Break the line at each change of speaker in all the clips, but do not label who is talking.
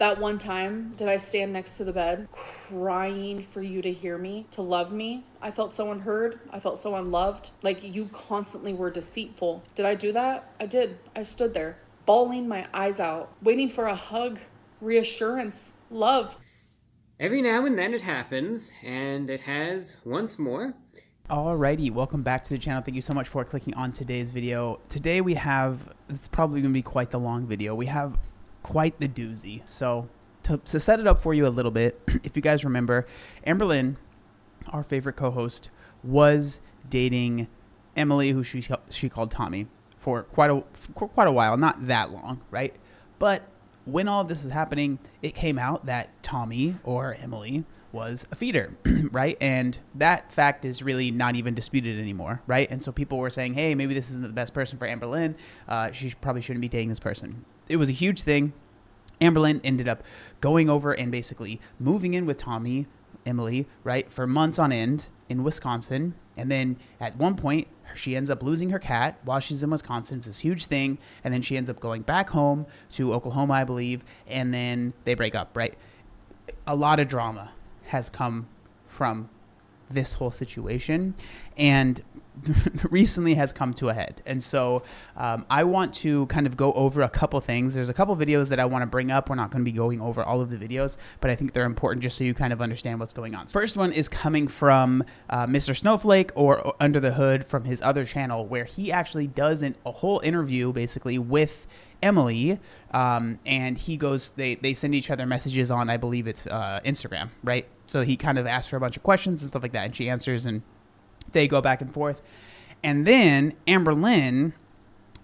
That one time, did I stand next to the bed crying for you to hear me, to love me? I felt so unheard. I felt so unloved. Like you constantly were deceitful. Did I do that? I did. I stood there, bawling my eyes out, waiting for a hug, reassurance, love.
Every now and then it happens, and it has once more.
Alrighty, welcome back to the channel. Thank you so much for clicking on today's video. Today we have, it's probably going to be quite the long video. We have quite the doozy. So to set it up for you a little bit, if you guys remember, Amberlynn, our favorite co-host, was dating Emily, who she called Tommy, for quite a while. Not that long, right? But when all of this is happening, it came out that Tommy, or Emily, was a feeder, right? And that fact is really not even disputed anymore, right? And so people were saying, hey, maybe this isn't the best person for Amberlynn. She probably shouldn't be dating this person. It was a huge thing. Amberlynn ended up going over and basically moving in with Tommy, Emily, right, for months on end in Wisconsin. And then at one point, she ends up losing her cat while she's in Wisconsin. It's this huge thing. And then she ends up going back home to Oklahoma, I believe. And then they break up, right? A lot of drama has come from this whole situation and recently has come to a head. And so I want to kind of go over a couple things. There's a couple videos that I want to bring up. We're not going to be going over all of the videos, but I think they're important just so you kind of understand what's going on. First one is coming from Mr. Snowflake, or Under the Hood, from his other channel, where he actually does a whole interview basically with Emily, and he goes, they send each other messages on, I believe it's Instagram, right? So he kind of asks her a bunch of questions and stuff like that, and she answers, and they go back and forth. And then Amberlynn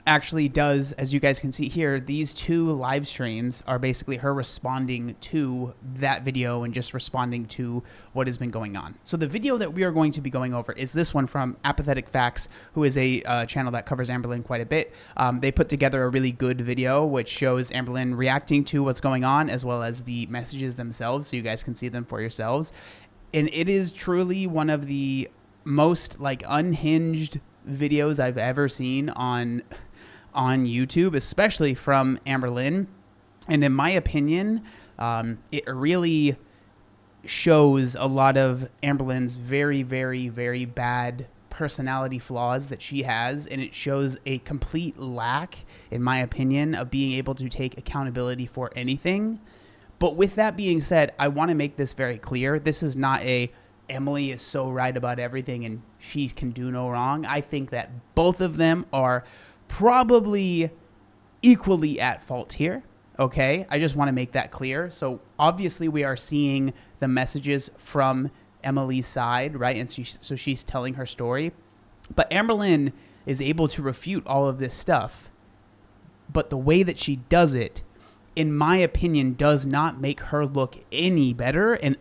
actually does, as you guys can see here, these two live streams are basically her responding to that video and just responding to what has been going on. So the video that we are going to be going over is this one from Apathetic Facts, who is a channel that covers Amberlynn quite a bit. They put together a really good video which shows Amberlynn reacting to what's going on, as well as the messages themselves, so you guys can see them for yourselves. And it is truly one of the most like unhinged videos I've ever seen on YouTube, especially from Amberlynn. And in my opinion, it really shows a lot of Amberlynn's very, very, very bad personality flaws that she has. And it shows a complete lack, in my opinion, of being able to take accountability for anything. But with that being said, I want to make this very clear. This is not a Emily is so right about everything and she can do no wrong. I think that both of them are probably equally at fault here. Okay, I just want to make that clear. So obviously we are seeing the messages from Emily's side, right? And so she's telling her story, but Amberlynn is able to refute all of this stuff. But the way that she does it, in my opinion, does not make her look any better, and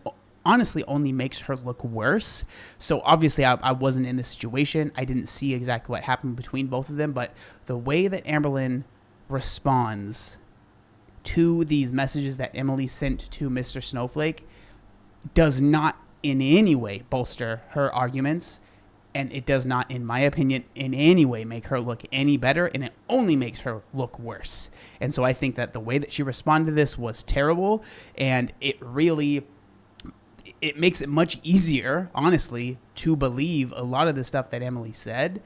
honestly only makes her look worse. So obviously I wasn't in this situation. I didn't see exactly what happened between both of them, but the way that Amberlynn responds to these messages that Emily sent to Mr. Snowflake does not in any way bolster her arguments, and it does not, in my opinion, in any way make her look any better, and it only makes her look worse. And so I think that the way that she responded to this was terrible, and it makes it much easier, honestly, to believe a lot of the stuff that Emily said.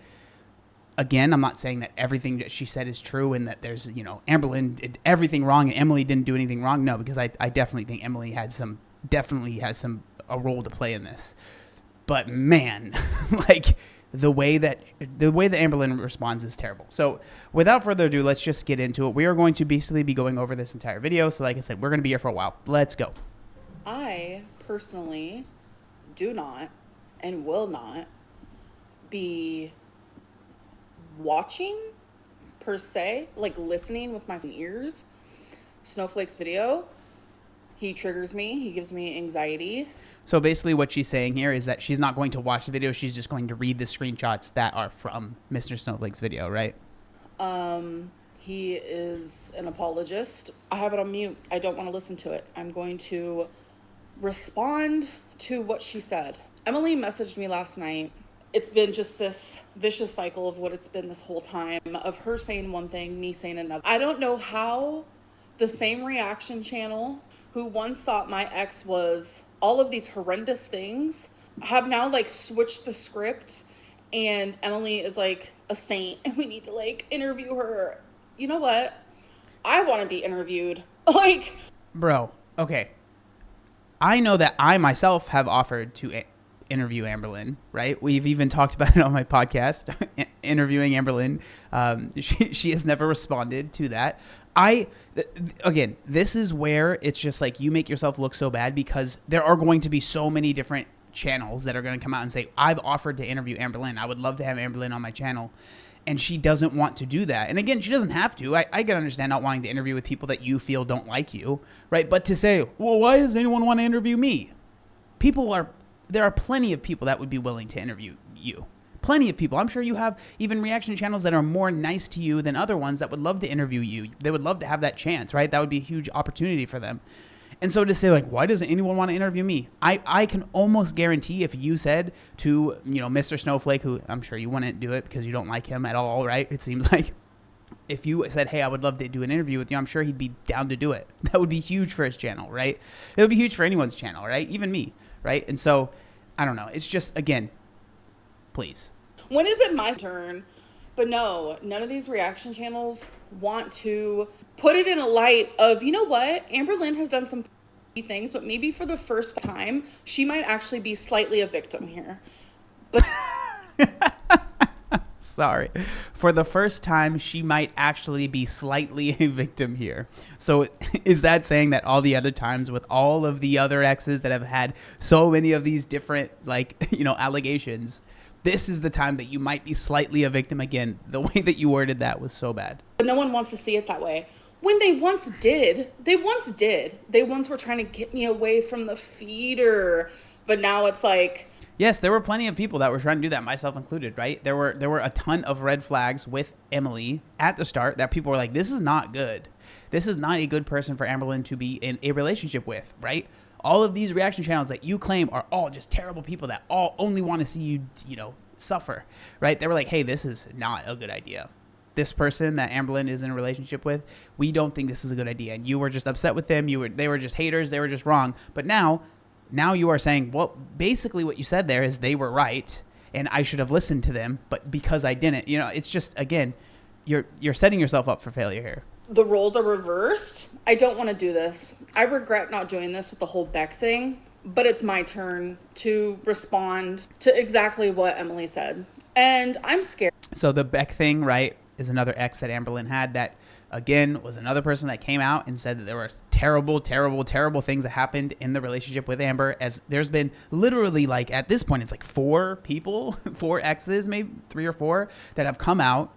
Again, I'm not saying that everything that she said is true and that there's, Amberlynn did everything wrong and Emily didn't do anything wrong. No, because I definitely think Emily definitely has a role to play in this. But man, like the way that Amberlynn responds is terrible. So without further ado, let's just get into it. We are going to basically be going over this entire video. So like I said, we're going to be here for a while. Let's go.
I personally do not and will not be watching per se, like listening with my ears, Snowflake's video. He triggers me. He gives me anxiety.
So basically what she's saying here is that she's not going to watch the video. She's just going to read the screenshots that are from Mr. Snowflake's video, right?
He is an apologist. I have it on mute. I don't want to listen to it. I'm going to respond to what she said. Emily messaged me last night. It's been just this vicious cycle of what it's been this whole time, of her saying one thing, me saying another. I don't know how the same reaction channel who once thought my ex was all of these horrendous things have now like switched the script, and Emily is like a saint and we need to like interview her. You know what? I want to be interviewed. Like,
bro, okay. I know that I myself have offered to interview Amberlynn, right? We've even talked about it on my podcast, interviewing Amberlynn. She has never responded to that. Again, this is where it's just like you make yourself look so bad, because there are going to be so many different channels that are going to come out and say, I've offered to interview Amberlynn. I would love to have Amberlynn on my channel. And she doesn't want to do that. And again, she doesn't have to. I can understand not wanting to interview with people that you feel don't like you, right? But to say, well, why does anyone want to interview me? There are plenty of people that would be willing to interview you. Plenty of people. I'm sure you have even reaction channels that are more nice to you than other ones that would love to interview you. They would love to have that chance, right? That would be a huge opportunity for them. And so to say, like, why doesn't anyone want to interview me? I can almost guarantee if you said to, Mr. Snowflake, who I'm sure you wouldn't do it because you don't like him at all, right? It seems like if you said, hey, I would love to do an interview with you, I'm sure he'd be down to do it. That would be huge for his channel, right? It would be huge for anyone's channel, right? Even me, right? And so, I don't know. It's just, again, please.
When is it my turn? But no, none of these reaction channels want to put it in a light of, you know what? Amberlynn has done some things, but maybe for the first time, she might actually be slightly a victim here. But
sorry. For the first time, she might actually be slightly a victim here. So is that saying that all the other times with all of the other exes that have had so many of these different, allegations, this is the time that you might be slightly a victim again? The way that you worded that was so bad.
But no one wants to see it that way. When they once did. They once were trying to get me away from the feeder. But now it's like...
Yes, there were plenty of people that were trying to do that, myself included, right? There were a ton of red flags with Emily at the start that people were like, this is not good. This is not a good person for Amberlynn to be in a relationship with, right? All of these reaction channels that you claim are all just terrible people that all only want to see you, suffer, right? They were like, hey, this is not a good idea. This person that Amberlynn is in a relationship with, we don't think this is a good idea. And you were just upset with them. They were just haters. They were just wrong. But now you are saying, well, basically what you said there is they were right and I should have listened to them, but because I didn't, it's just, again, you're setting yourself up for failure here.
The roles are reversed. I don't want to do this. I regret not doing this with the whole Beck thing, but it's my turn to respond to exactly what Emily said. And I'm scared.
So the Beck thing, right, is another ex that Amberlynn had that, again, was another person that came out and said that there were terrible, terrible, terrible things that happened in the relationship with Amber. As there's been literally, like, at this point, it's like 4 people, 4 exes, maybe 3 or 4, that have come out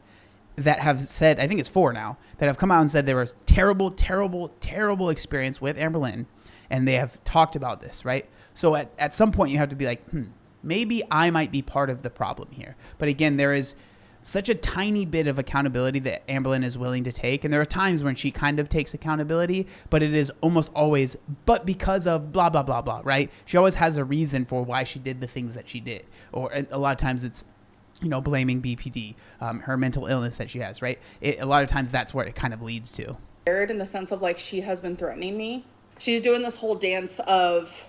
that have said, I think it's 4 now, that have come out and said there was terrible, terrible, terrible experience with Amberlynn. And they have talked about this, right? So at some point you have to be like, maybe I might be part of the problem here. But again, there is such a tiny bit of accountability that Amberlynn is willing to take. And there are times when she kind of takes accountability, but it is almost always, but because of blah, blah, blah, blah, right? She always has a reason for why she did the things that she did. Or a lot of times it's, blaming BPD, her mental illness that she has, right? A lot of times that's where it kind of leads to.
In the sense of like, she has been threatening me. She's doing this whole dance of,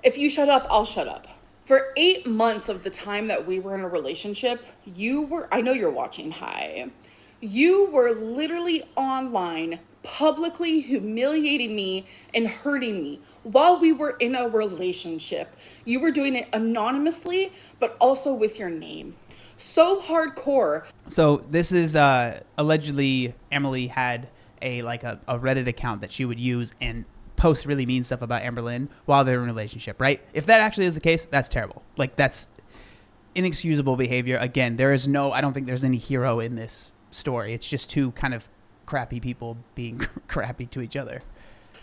if you shut up, I'll shut up. For 8 months of the time that we were in a relationship, I know you're watching, hi. You were literally online, publicly humiliating me and hurting me while we were in a relationship. You were doing it anonymously, but also with your name. So hardcore. So
this is allegedly Emily had a Reddit account that she would use and post really mean stuff about Amberlynn while they're in a relationship, right? If that actually is the case, that's terrible. Like, that's inexcusable behavior. Again, I don't think there's any hero in this story. It's just 2 kind of crappy people being crappy to each other.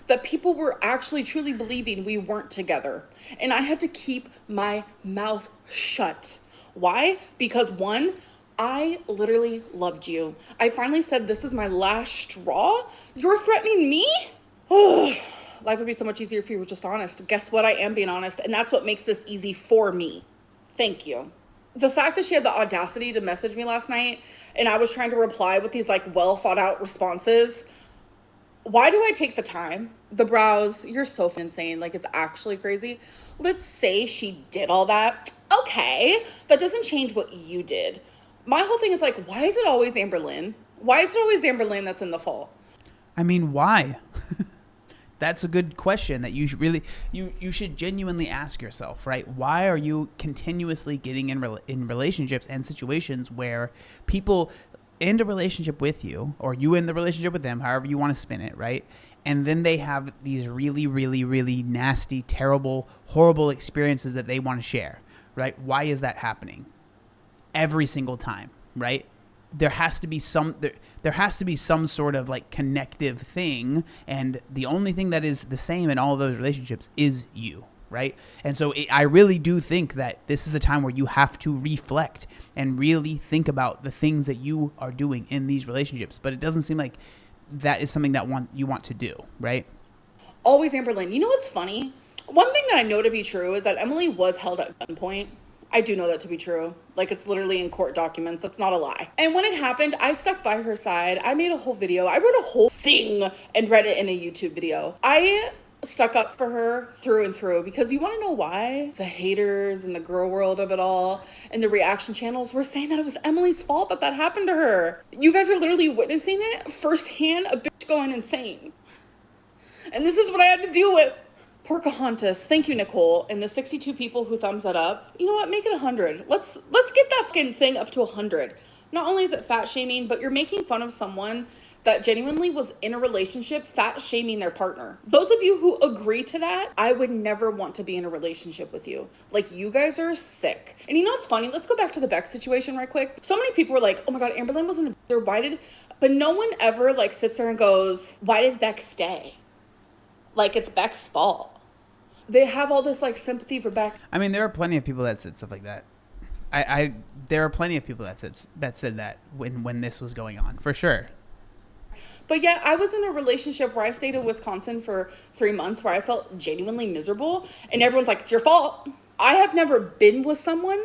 That people were actually truly believing we weren't together. And I had to keep my mouth shut. Why? Because 1, I literally loved you. I finally said, this is my last straw. You're threatening me? Life would be so much easier if you were just honest. Guess what? I am being honest. And that's what makes this easy for me. Thank you. The fact that she had the audacity to message me last night and I was trying to reply with these well thought out responses
Why do I take the time? The brows, you're so insane. Like, it's actually crazy. Let's say she did all that. Okay, that doesn't change what you did. My whole thing is like, why is it always Amberlynn? Why is it always Amberlynn that's in the fall?
I mean, why? That's a good question that you should really, you should genuinely ask yourself, right? Why are you continuously getting in relationships and situations where people end a relationship with you, or you end the relationship with them, however you want to spin it, right? And then they have these really, really, really nasty, terrible, horrible experiences that they want to share, right? Why is that happening? Every single time, right? There has to be some sort of like connective thing, and the only thing that is the same in all of those relationships is you, right? And so I really do think that this is a time where you have to reflect and really think about the things that you are doing in these relationships. But it doesn't seem like that is something that you want to do, right?
Always Amberlynn. You know what's funny? One thing that I know to be true is that Emily was held at gunpoint. I do know that to be true. Like, it's literally in court documents. That's not a lie. And when it happened, I stuck by her side. I made a whole video. I wrote a whole thing and read it in a YouTube video. I stuck up for her through and through, because you want to know why? The haters and the girl world of it all and the reaction channels were saying that it was Emily's fault that happened to her. You guys are literally witnessing it firsthand, a bitch going insane. And this is what I had to deal with. Pocahontas, thank you, Nicole, and the 62 people who thumbs that up. You know what? Make it 100. Let's get that fucking thing up to 100. Not only is it fat shaming, but you're making fun of someone that genuinely was in a relationship, fat shaming their partner. Those of you who agree to that, I would never want to be in a relationship with you. Like, you guys are sick. And you know what's funny? Let's go back to the Beck situation right quick. So many people were like, oh my God, Amberlynn wasn't a bitch. But no one ever like sits there and goes, why did Beck stay? Like, it's Beck's fault. They have all this like sympathy for Beck.
I mean, there are plenty of people that said stuff like that. There are plenty of people that said that when this was going on, for sure.
But yet I was in a relationship where I stayed in Wisconsin for 3 months where I felt genuinely miserable, and everyone's like, it's your fault. I have never been with someone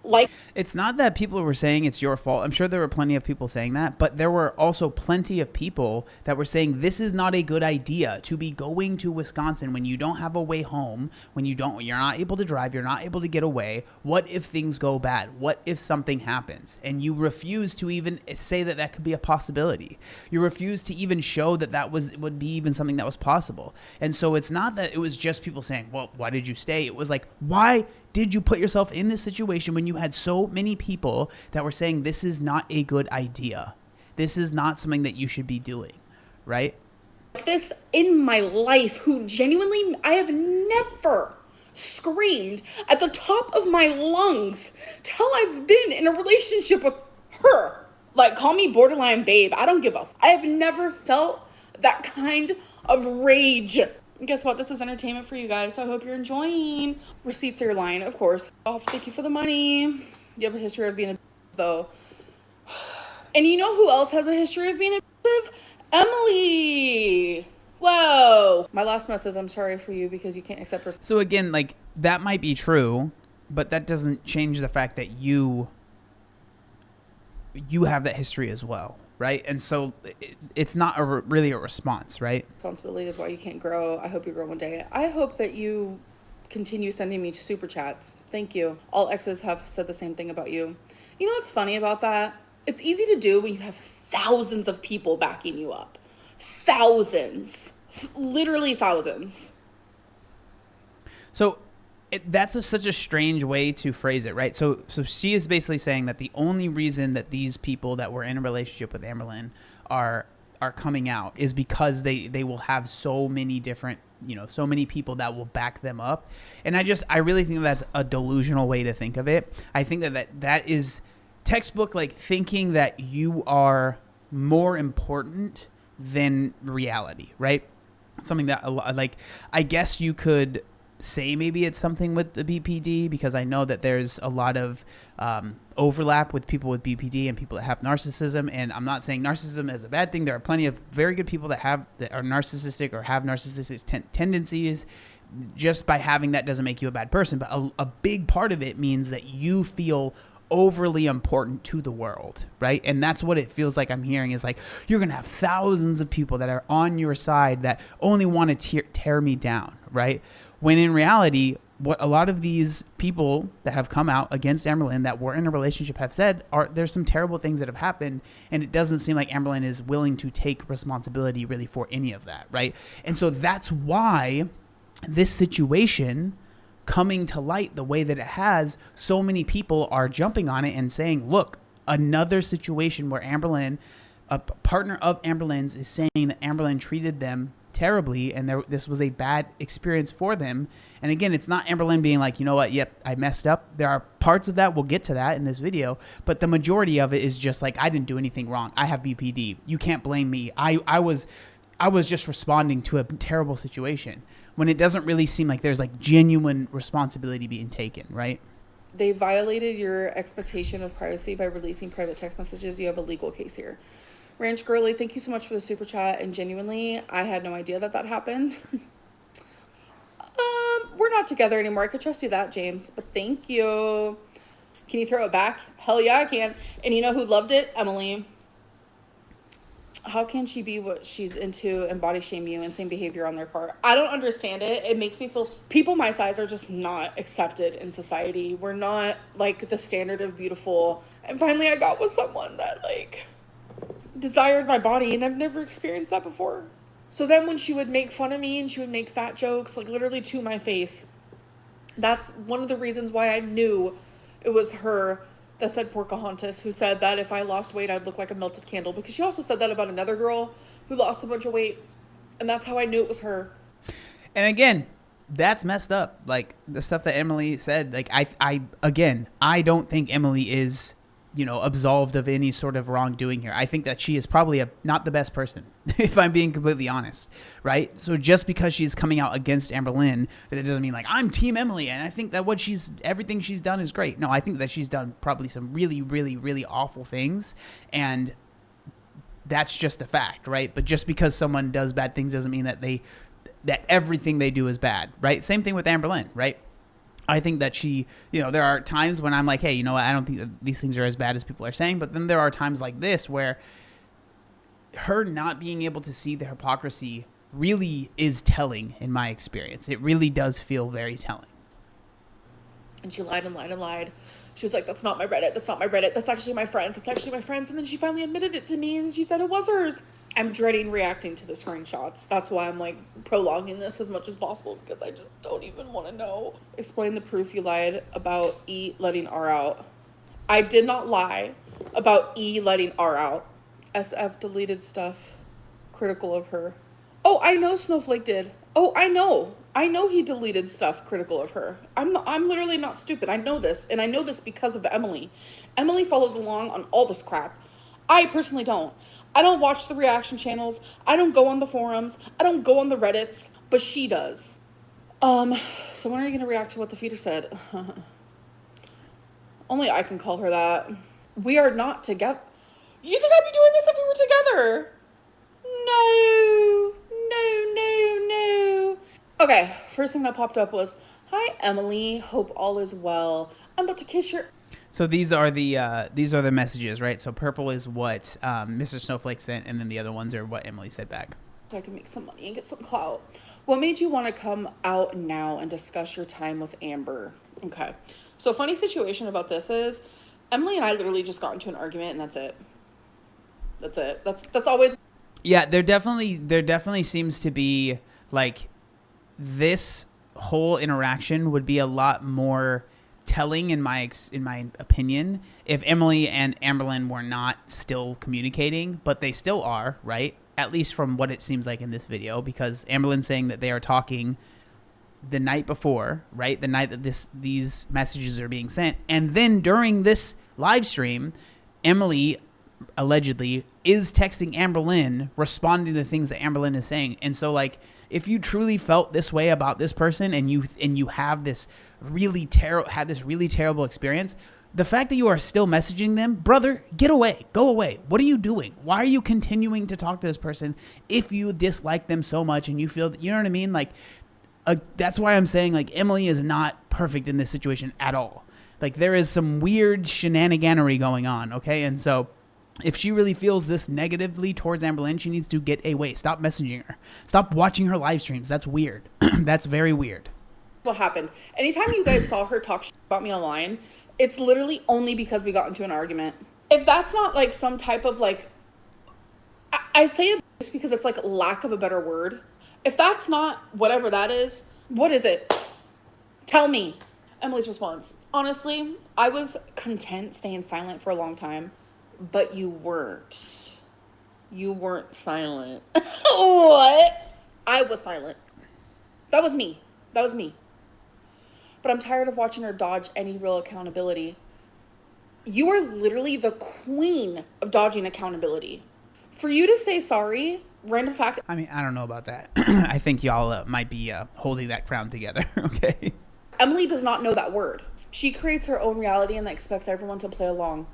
like...
It's not that people were saying it's your fault. I'm sure there were plenty of people saying that, but there were also plenty of people that were saying this is not a good idea to be going to Wisconsin when you don't have a way home, when you're not able to drive, you're not able to get away. What if things go bad? What if something happens? And you refuse to even say that could be a possibility. You refuse to even show that would be even something that was possible. And so it's not that it was just people saying, well, why did you stay? It was like, why did you put yourself in this situation when you had so many people that were saying this is not a good idea? This is not something that you should be doing, right?
This in my life, who genuinely, I have never screamed at the top of my lungs till I've been in a relationship with her. Like, call me borderline babe. I don't give a I have never felt that kind of rage. And guess what? This is entertainment for you guys, so I hope you're enjoying. Receipts are your line, of course. Oh, thank you for the money. You have a history of being a though. And you know who else has a history of being abusive? Emily. Whoa. My last message, I'm sorry for you because you can't accept her.
So again, like, that might be true, but that doesn't change the fact that you have that history as well. Right. And so it's not really a response, right?
Responsibility is why you can't grow. I hope you grow one day. I hope that you continue sending me super chats. Thank you. All exes have said the same thing about you. You know what's funny about that? It's easy to do when you have thousands of people backing you up. Thousands. Literally thousands.
So that's such a strange way to phrase it, right? So she is basically saying that the only reason that these people that were in a relationship with Amberlynn are coming out is because they will have so many different, so many people that will back them up. And I really think that's a delusional way to think of it. I think that is textbook, like, thinking that you are more important than reality, right? Something that, like, I guess you could say maybe it's something with the BPD, because I know that there's a lot of overlap with people with BPD and people that have narcissism. And I'm not saying narcissism is a bad thing. There are plenty of very good people that are narcissistic or have narcissistic tendencies. Just by having that doesn't make you a bad person. But a big part of it means that you feel overly important to the world, right? And that's what it feels like I'm hearing is like, you're going to have thousands of people that are on your side that only want to tear me down, right? When in reality, what a lot of these people that have come out against Amberlynn that were in a relationship have said are there's some terrible things that have happened, and it doesn't seem like Amberlynn is willing to take responsibility really for any of that, right? And so that's why this situation coming to light the way that it has, so many people are jumping on it and saying, look, another situation where Amberlynn, a partner of Amberlynn's, is saying that Amberlynn treated them terribly and this was a bad experience for them. And again, it's not Amberlynn being like, you know what, yep, I messed up. There are parts of that, we'll get to that in this video, but the majority of it is just like, I didn't do anything wrong. I have BPD. You can't blame me. I was just responding to a terrible situation, when it doesn't really seem like there's like genuine responsibility being taken, right?
They violated your expectation of privacy by releasing private text messages. You have a legal case here. Ranch Girly, thank you so much for the super chat. And genuinely, I had no idea that happened. We're not together anymore. I could trust you that, James, but thank you. Can you throw it back? Hell yeah, I can. And you know who loved it? Emily. How can she be what she's into and body shame you and same behavior on their part? I don't understand it. It makes me feel people my size are just not accepted in society. We're not like the standard of beautiful. And finally I got with someone that like desired my body, and I've never experienced that before. So then when she would make fun of me and she would make fat jokes, like literally to my face, that's one of the reasons why I knew it was her that said Pocahontas, who said that if I lost weight, I'd look like a melted candle, because she also said that about another girl who lost a bunch of weight, and that's how I knew it was her.
And again, that's messed up. Like the stuff that Emily said, like I don't think Emily is, absolved of any sort of wrongdoing here. I think that she is probably not the best person, if I'm being completely honest, right? So just because she's coming out against Amberlynn, that doesn't mean like I'm Team Emily and I think that everything she's done is great. No, I think that she's done probably some really, really, really awful things, and that's just a fact, right? But just because someone does bad things doesn't mean that everything they do is bad, right? Same thing with Amberlynn, right? I think that she, there are times when I'm like, hey, I don't think that these things are as bad as people are saying. But then there are times like this where her not being able to see the hypocrisy really is telling in my experience. It really does feel very telling.
And she lied and lied and lied. She was like, that's not my Reddit. That's not my Reddit. That's actually my friends. That's actually my friends. And then she finally admitted it to me and she said it was hers. I'm dreading reacting to the screenshots. That's why I'm like prolonging this as much as possible, because I just don't even want to know. Explain the proof you lied about E letting R out. I did not lie about E letting R out. SF deleted stuff critical of her. Oh, I know Snowflake did. Oh, I know he deleted stuff critical of her. I'm literally not stupid. I know this, and I know this because of Emily. Emily follows along on all this crap. I personally don't. I don't watch the reaction channels. I don't go on the forums. I don't go on the Reddits, but she does. So when are you gonna react to what the feeder said? Only I can call her that. We are not together. You think I'd be doing this if we were together? No. Okay, first thing that popped up was, hi Emily, hope all is well. I'm about to kiss your...
So these are the messages, right? So purple is what Mr. Snowflake sent, and then the other ones are what Emily said back.
So I can make some money and get some clout. What made you want to come out now and discuss your time with Amber? Okay. So funny situation about this is Emily and I literally just got into an argument, and that's it. That's always...
Yeah, there definitely seems to be like this whole interaction would be a lot more telling in my opinion if Emily and Amberlynn were not still communicating, but they still are, right? At least from what it seems like in this video, because Amberlynn's saying that they are talking the night before, right? The night that these messages are being sent. And then during this live stream, Emily allegedly is texting Amberlynn, responding to things that Amberlynn is saying. And so like, if you truly felt this way about this person and you have this really terrible experience, the fact that you are still messaging them, brother, get away, go away. What are you doing? Why are you continuing to talk to this person if you dislike them so much and you feel that, you know what I mean? Like, that's why I'm saying like Emily is not perfect in this situation at all. Like, there is some weird shenaniganery going on, okay? And so if she really feels this negatively towards Amberlynn, she needs to get away. Stop messaging her. Stop watching her live streams. That's weird. That's very weird.
What happened? Anytime you guys saw her talk about me online, it's literally only because we got into an argument. If that's not like some type of like, I say abuse because it's like lack of a better word. If that's not whatever that is, what is it? Tell me. Emily's response. Honestly, I was content staying silent for a long time, but you weren't. You weren't silent. What? I was silent. That was me. That was me. But I'm tired of watching her dodge any real accountability. You are literally the queen of dodging accountability. For you to say sorry, random fact.
I mean, I don't know about that. I think y'all might be holding that crown together, okay?
Emily does not know that word. She creates her own reality and expects everyone to play along.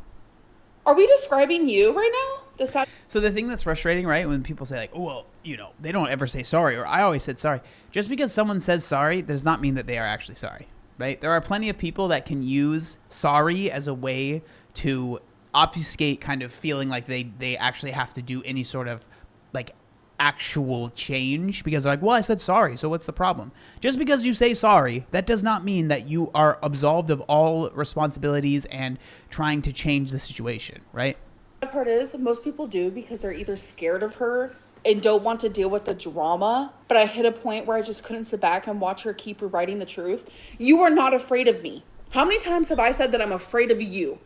Are we describing you right now?
So the thing that's frustrating, right, when people say like, oh, well, you know, they don't ever say sorry, or I always said sorry. Just because someone says sorry does not mean that they are actually sorry, right? There are plenty of people that can use sorry as a way to obfuscate kind of feeling like they actually have to do any sort of like actual change, because they're like, well, I said sorry, so what's the problem? Just because you say sorry, that does not mean that you are absolved of all responsibilities and trying to change the situation, right?
The part is, most people do because they're either scared of her and don't want to deal with the drama. But I hit a point where I just couldn't sit back and watch her keep rewriting the truth. You are not afraid of me. How many times have I said that I'm afraid of you?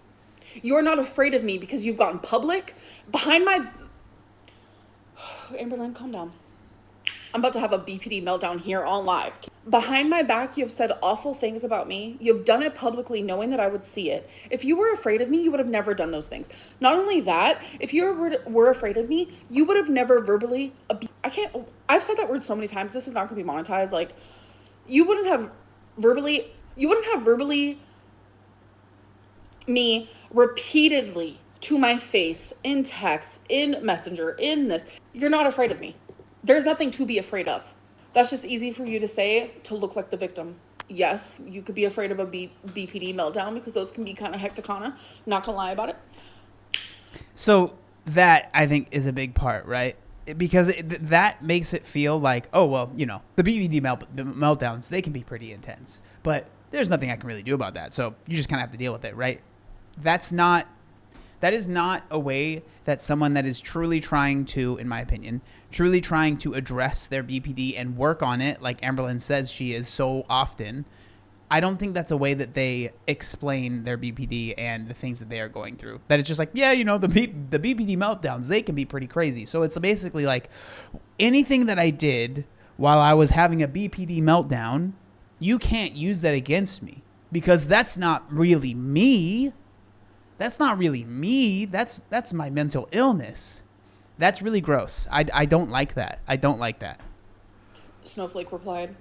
You are not afraid of me because you've gotten public behind my... Amberlynn, calm down. I'm about to have a BPD meltdown here on live. Behind my back, you have said awful things about me. You've done it publicly knowing that I would see it. If you were afraid of me, you would have never done those things. Not only that, if you were afraid of me, you would have never verbally... I've said that word so many times. This is not going to be monetized. Like, you wouldn't have verbally me repeatedly to my face, in text, in Messenger, in this. You're not afraid of me. There's nothing to be afraid of. That's just easy for you to say to look like the victim. Yes, you could be afraid of a BPD meltdown because those can be kind of hecticana. Not gonna lie about it.
So that, I think, is a big part, right? Because that makes it feel like, oh, well, you know, the BPD meltdowns, they can be pretty intense. But there's nothing I can really do about that. So you just kind of have to deal with it, right? That is not a way that someone that is truly trying to, in my opinion, truly trying to address their BPD and work on it, like Amberlynn says she is so often. I don't think that's a way that they explain their BPD and the things that they are going through. That it's just like, yeah, you know, the BPD meltdowns, they can be pretty crazy. So it's basically like anything that I did while I was having a BPD meltdown, you can't use that against me because that's not really me. That's not really me. That's my mental illness. That's really gross. I don't like that. I don't like that.
Snowflake replied,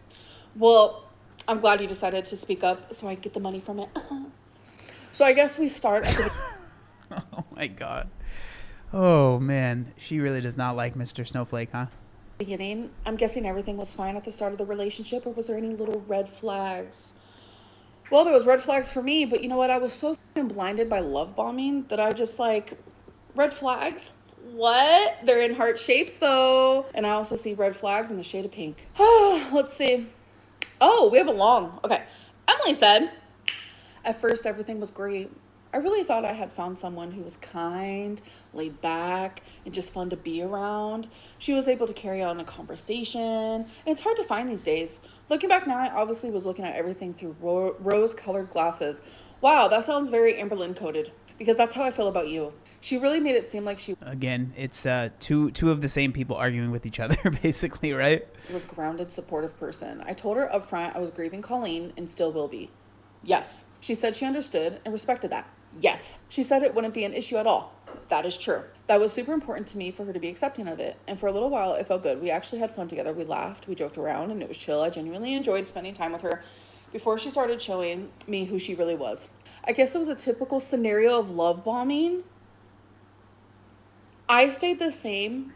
well, I'm glad you decided to speak up so I get the money from it. So I guess we start at the
Oh my God. Oh man. She really does not like Mr. Snowflake, huh?
beginning. I'm guessing everything was fine at the start of the relationship, or was there any little red flags? Well, there was red flags for me, but you know what? I was so fucking blinded by love bombing that I just like, red flags? What? They're in heart shapes though. And I also see red flags in the shade of pink. Let's see. Oh, we have a long. Okay. Emily said, at first everything was great. I really thought I had found someone who was kind, laid back, and just fun to be around. She was able to carry on a conversation, and it's hard to find these days. Looking back now, I obviously was looking at everything through rose-colored glasses. Wow, that sounds very Amberlynn coded, because that's how I feel about you. She really made it seem like she...
Again, it's two of the same people arguing with each other, basically, right?
...was a grounded, supportive person. I told her upfront I was grieving Colleen and still will be. Yes. She said she understood and respected that. Yes. She said it wouldn't be an issue at all. That is true. That was super important to me for her to be accepting of it. And for a little while, it felt good. We actually had fun together. We laughed, we joked around, and it was chill. I genuinely enjoyed spending time with her before she started showing me who she really was. I guess it was a typical scenario of love bombing. I stayed the same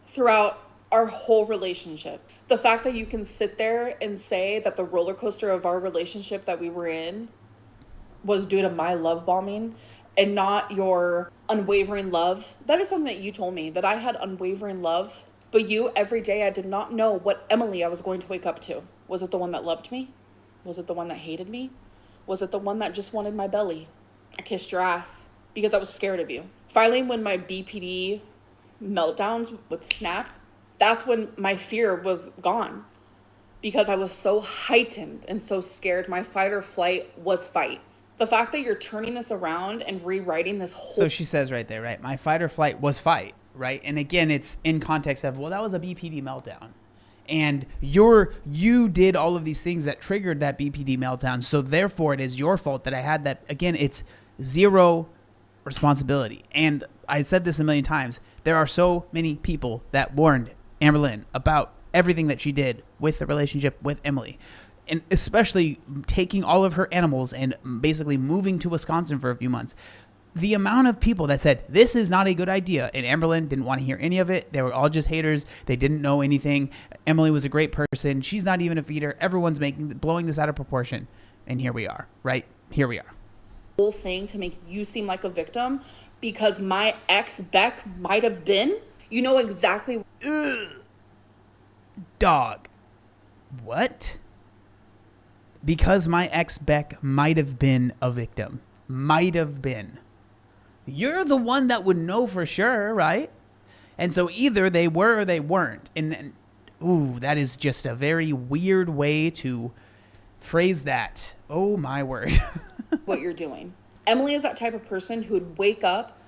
throughout our whole relationship. The fact that you can sit there and say that the roller coaster of our relationship that we were in was due to my love bombing and not your unwavering love. That is something that you told me, that I had unwavering love. But you, every day, I did not know what Emily I was going to wake up to. Was it the one that loved me? Was it the one that hated me? Was it the one that just wanted my belly? I kissed your ass because I was scared of you. Finally, when my BPD meltdowns would snap, that's when my fear was gone, because I was so heightened and so scared. My fight or flight was fight. The fact that you're turning this around and rewriting this whole...
So she says right there, right? My fight or flight was fight, right? And again, it's in context of, well, that was a BPD meltdown. And you did all of these things that triggered that BPD meltdown. So therefore, it is your fault that I had that. Again, it's zero responsibility. And I said this a million times. There are so many people that warned Amberlynn about everything that she did with the relationship with Emily. And especially taking all of her animals and basically moving to Wisconsin for a few months. The amount of people that said, this is not a good idea, and Amberlynn didn't want to hear any of it. They were all just haters. They didn't know anything. Emily was a great person. She's not even a feeder. Everyone's blowing this out of proportion. And here we are, right? Here we are.
Whole thing to make you seem like a victim because my ex, Beck, might have been. You know exactly...
Ugh. Dog. What? Because my ex, Beck, might have been a victim. Might have been. You're the one that would know for sure, right? And so either they were or they weren't. And ooh, that is just a very weird way to phrase that. Oh, my word.
What you're doing. Emily is that type of person who would wake up.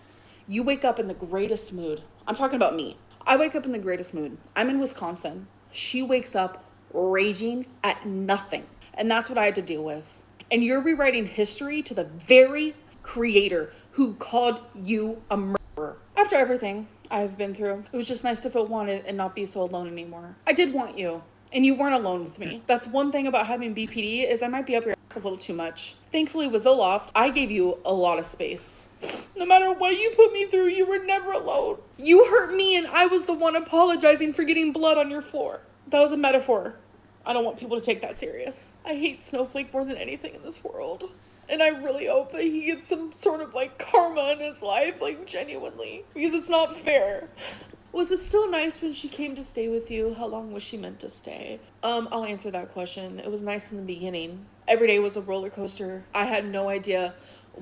You wake up in the greatest mood. I'm talking about me. I wake up in the greatest mood. I'm in Wisconsin. She wakes up raging at nothing. And that's what I had to deal with. And you're rewriting history to the very creator who called you a murderer. After everything I've been through, it was just nice to feel wanted and not be so alone anymore. I did want you, and you weren't alone with me. That's one thing about having BPD, is I might be up your ass a little too much. Thankfully with Zoloft, I gave you a lot of space. No matter what you put me through, you were never alone. You hurt me and I was the one apologizing for getting blood on your floor. That was a metaphor. I don't want people to take that serious. I hate Snowflake more than anything in this world. And I really hope that he gets some sort of like karma in his life, like genuinely, because it's not fair. Was it still nice when she came to stay with you? How long was she meant to stay? I'll answer that question. It was nice in the beginning. Every day was a roller coaster. I had no idea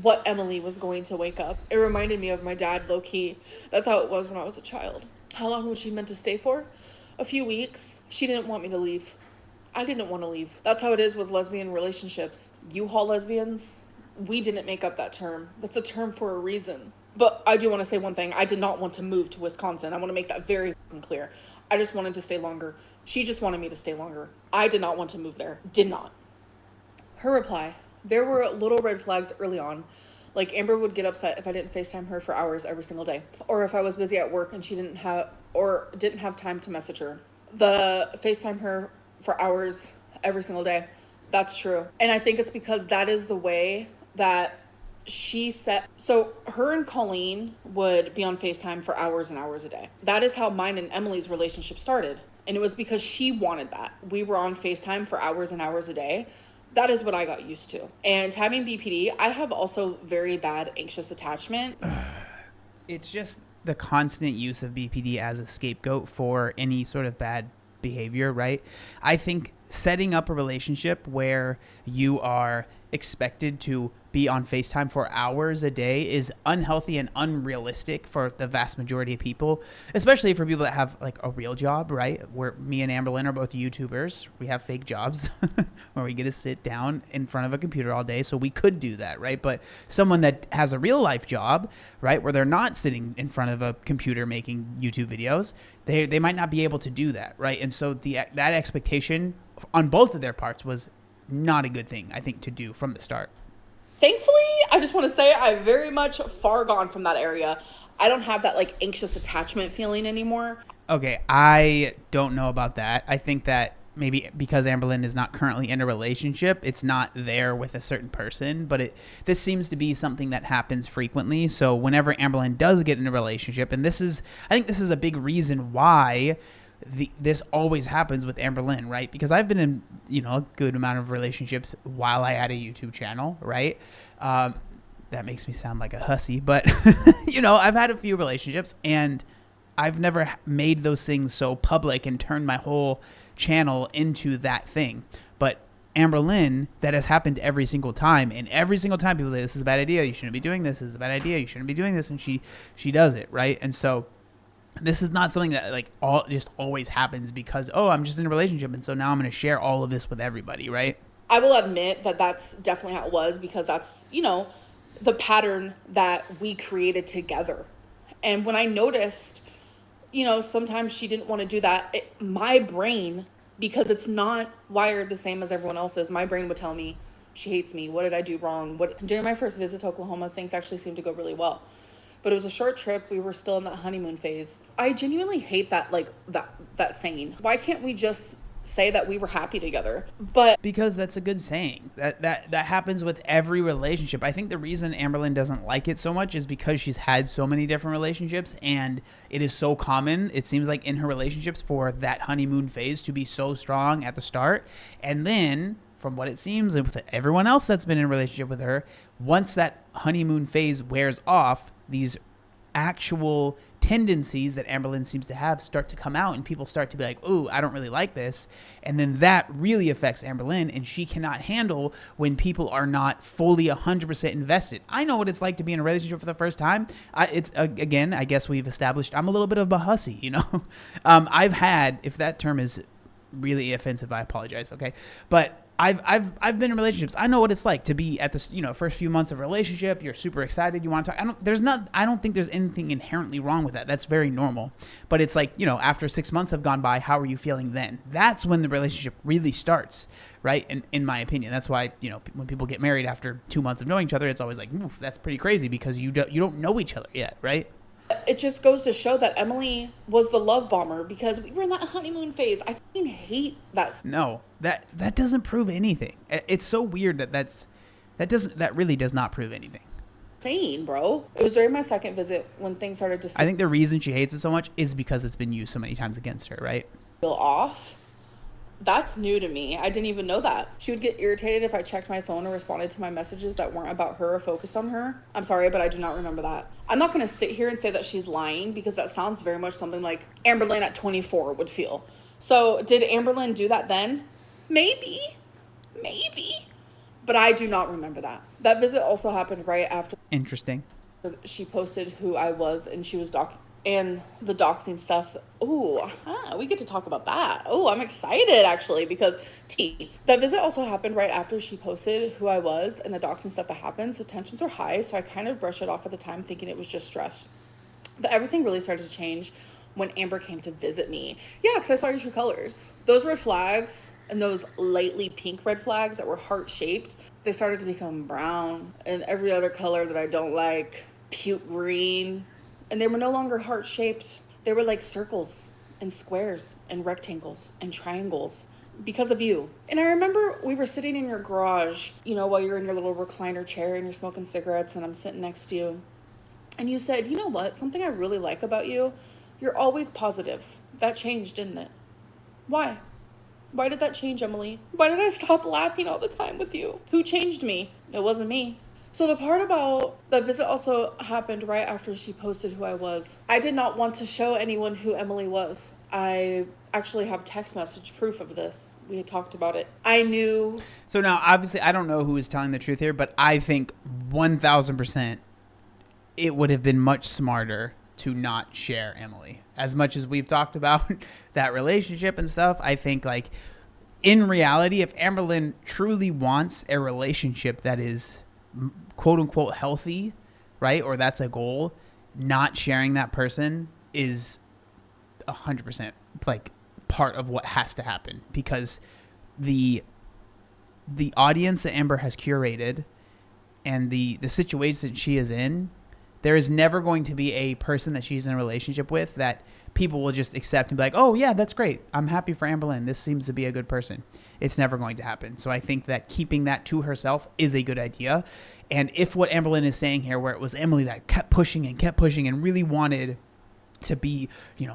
what Emily was going to wake up. It reminded me of my dad, low key. That's how it was when I was a child. How long was she meant to stay for? A few weeks. She didn't want me to leave. I didn't want to leave. That's how it is with lesbian relationships. U-Haul lesbians, we didn't make up that term. That's a term for a reason. But I do want to say one thing. I did not want to move to Wisconsin. I want to make that very clear. I just wanted to stay longer. She just wanted me to stay longer. I did not want to move there. Did not. Her reply. There were little red flags early on. Like Amber would get upset if I didn't FaceTime her for hours every single day. Or if I was busy at work and she didn't have time to message her. The FaceTime her for hours every single day. That's true. And I think it's because that is the way that she set. So her and Colleen would be on FaceTime for hours and hours a day. That is how mine and Emily's relationship started. And it was because she wanted that. We were on FaceTime for hours and hours a day. That is what I got used to. And having BPD, I have also very bad anxious attachment.
It's just the constant use of BPD as a scapegoat for any sort of bad behavior, right? I think setting up a relationship where you are expected to be on FaceTime for hours a day is unhealthy and unrealistic for the vast majority of people, especially for people that have like a real job, right? Where me and Amberlynn are both YouTubers. We have fake jobs where we get to sit down in front of a computer all day. So we could do that, right? But someone that has a real life job, right, where they're not sitting in front of a computer making YouTube videos, they might not be able to do that, right? And so that expectation on both of their parts was not a good thing, I think, to do from the start.
Thankfully, I just want to say I'm very much far gone from that area. I don't have that like anxious attachment feeling anymore.
Okay, I don't know about that. I think that maybe because Amberlynn is not currently in a relationship, it's not there with a certain person, but this seems to be something that happens frequently. So whenever Amberlynn does get in a relationship, and I think this is a big reason why this always happens with Amberlynn, right? Because I've been in, a good amount of relationships while I had a YouTube channel, right? That makes me sound like a hussy, but I've had a few relationships, and I've never made those things so public and turned my whole channel into that thing. But Amberlynn, that has happened every single time, and every single time people say, this is a bad idea, you shouldn't be doing this is a bad idea, you shouldn't be doing this, and she does it, right? And so this is not something that just always happens because, I'm just in a relationship, and so now I'm going to share all of this with everybody, right?
I will admit that that's definitely how it was, because that's, the pattern that we created together. And when I noticed, sometimes she didn't want to do that, my brain, because it's not wired the same as everyone else's, my brain would tell me, she hates me. What did I do wrong? During my first visit to Oklahoma, things actually seemed to go really well. But it was a short trip. We were still in that honeymoon phase. I genuinely hate that, that saying. Why can't we just say that we were happy together? But
because that's a good saying. That happens with every relationship. I think the reason Amberlynn doesn't like it so much is because she's had so many different relationships, and it is so common, it seems like, in her relationships for that honeymoon phase to be so strong at the start. And then, from what it seems, and with everyone else that's been in a relationship with her, once that honeymoon phase wears off, these actual tendencies that Amberlynn seems to have start to come out, and people start to be like, ooh, I don't really like this. And then that really affects Amberlynn, and she cannot handle when people are not fully 100% invested. I know what it's like to be in a relationship for the first time. Again, I guess we've established I'm a little bit of a hussy, I've had, if that term is really offensive, I apologize, okay? But I've been in relationships. I know what it's like to be at this, first few months of a relationship. You're super excited. You want to talk. I don't think there's anything inherently wrong with that. That's very normal. But it's like, after 6 months have gone by, how are you feeling then? That's when the relationship really starts, right? In my opinion, that's why, when people get married after 2 months of knowing each other, it's always like, oof, that's pretty crazy because you don't know each other yet, right?
it just goes to show that Emily was the love bomber because we were in that honeymoon phase. I fucking hate that.
No, that doesn't prove anything. It's so weird that really does not prove anything.
Insane, bro. It was during my second visit when things started to
I think the reason she hates it so much is because it's been used so many times against her, right?
feel off. That's new to me. I didn't even know that. She would get irritated if I checked my phone or responded to my messages that weren't about her or focused on her. I'm sorry, but I do not remember that. I'm not going to sit here and say that she's lying because that sounds very much something like Amberlynn at 24 would feel. So did Amberlynn do that then? Maybe. But I do not remember that. That visit also happened right after.
Interesting.
She posted who I was and she was and the doxing stuff. Ooh, we get to talk about that. Oh, I'm excited actually because that visit also happened right after she posted who I was and the doxing stuff that happened. So tensions are high. So I kind of brushed it off at the time thinking it was just stress. But everything really started to change when Amber came to visit me. Yeah, because I saw your true colors. Those red flags and those lightly pink red flags that were heart-shaped, they started to become brown and every other color that I don't like, puke green. And they were no longer heart-shaped. They were like circles and squares and rectangles and triangles because of you. And I remember we were sitting in your garage, while you're in your little recliner chair and you're smoking cigarettes and I'm sitting next to you. And you said, you know what? Something I really like about you, you're always positive. That changed, didn't it? Why? Why did that change, Emily? Why did I stop laughing all the time with you? Who changed me? It wasn't me. So the part about that visit also happened right after she posted who I was. I did not want to show anyone who Emily was. I actually have text message proof of this. We had talked about it. I knew.
So now, obviously, I don't know who is telling the truth here, but I think 1,000% it would have been much smarter to not share Emily. As much as we've talked about that relationship and stuff, I think, in reality, if Amberlynn truly wants a relationship that is quote unquote healthy, right? Or that's a goal, not sharing that person is 100% part of what has to happen, because the audience that Amber has curated and the situation she is in, there is never going to be a person that she's in a relationship with that people will just accept and be like, oh yeah, that's great. I'm happy for Amberlynn. This seems to be a good person. It's never going to happen. So I think that keeping that to herself is a good idea. And if what Amberlynn is saying here, where it was Emily that kept pushing and really wanted to be,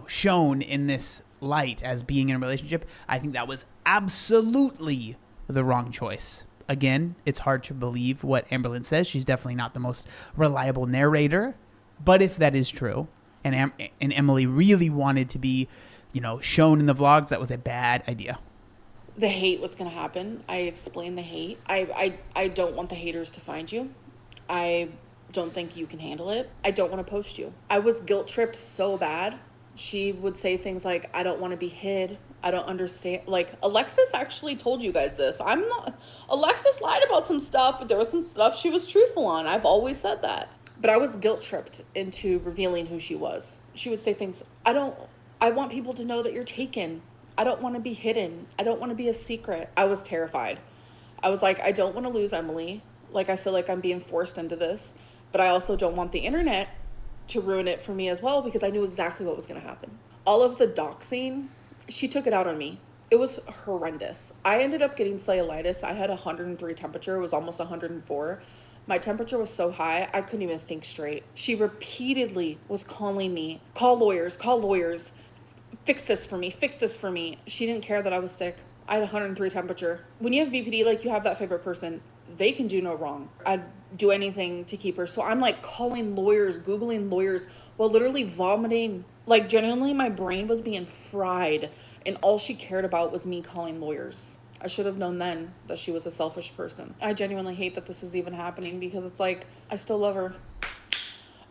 shown in this light as being in a relationship, I think that was absolutely the wrong choice. Again, it's hard to believe what Amberlynn says. She's definitely not the most reliable narrator. But if that is true, and Emily really wanted to be, shown in the vlogs, that was a bad idea.
The hate was going to happen. I explained the hate. I don't want the haters to find you. I don't think you can handle it. I don't want to post you. I was guilt tripped so bad. She would say things like, I don't want to be hid. I don't understand. Like, Alexis actually told you guys this. Alexis lied about some stuff, but there was some stuff she was truthful on. I've always said that. But I was guilt tripped into revealing who she was. She would say things, I want people to know that you're taken. I don't want to be hidden. I don't want to be a secret. I was terrified. I was like, I don't want to lose Emily. Like, I feel like I'm being forced into this, but I also don't want the internet to ruin it for me as well, because I knew exactly what was going to happen. All of the doxing, she took it out on me. It was horrendous. I ended up getting cellulitis. I had 103 temperature. It was almost 104. My temperature was so high, I couldn't even think straight. She repeatedly was calling me, call lawyers, fix this for me. She didn't care that I was sick. I had 103 temperature. When you have BPD, like, you have that favorite person, they can do no wrong. I'd do anything to keep her. So I'm like calling lawyers, Googling lawyers, while literally vomiting. Like, genuinely, my brain was being fried, and all she cared about was me calling lawyers. I should have known then that she was a selfish person. I genuinely hate that this is even happening, because it's like, I still love her.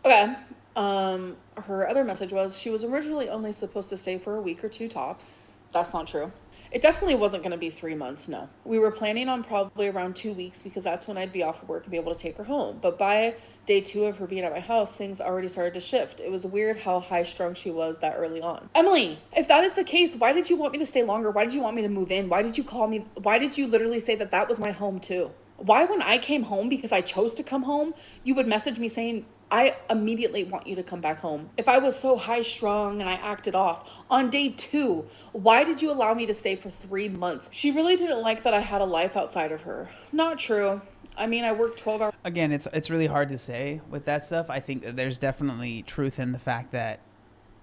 Okay. Her other message was she was originally only supposed to stay for a week or two tops. That's not true. It definitely wasn't going to be 3 months, no. We were planning on probably around 2 weeks, because that's when I'd be off of work and be able to take her home. But by day 2 of her being at my house, things already started to shift. It was weird how high-strung she was that early on. Emily, if that is the case, why did you want me to stay longer? Why did you want me to move in? Why did you call me? Why did you literally say that that was my home too? Why, when I came home because I chose to come home, you would message me saying, I immediately want you to come back home? If I was so high strung and I acted off on day 2, why did you allow me to stay for 3 months? She really didn't like that I had a life outside of her. Not true. I mean, I worked 12 hours.
Again, it's really hard to say with that stuff. I think that there's definitely truth in the fact that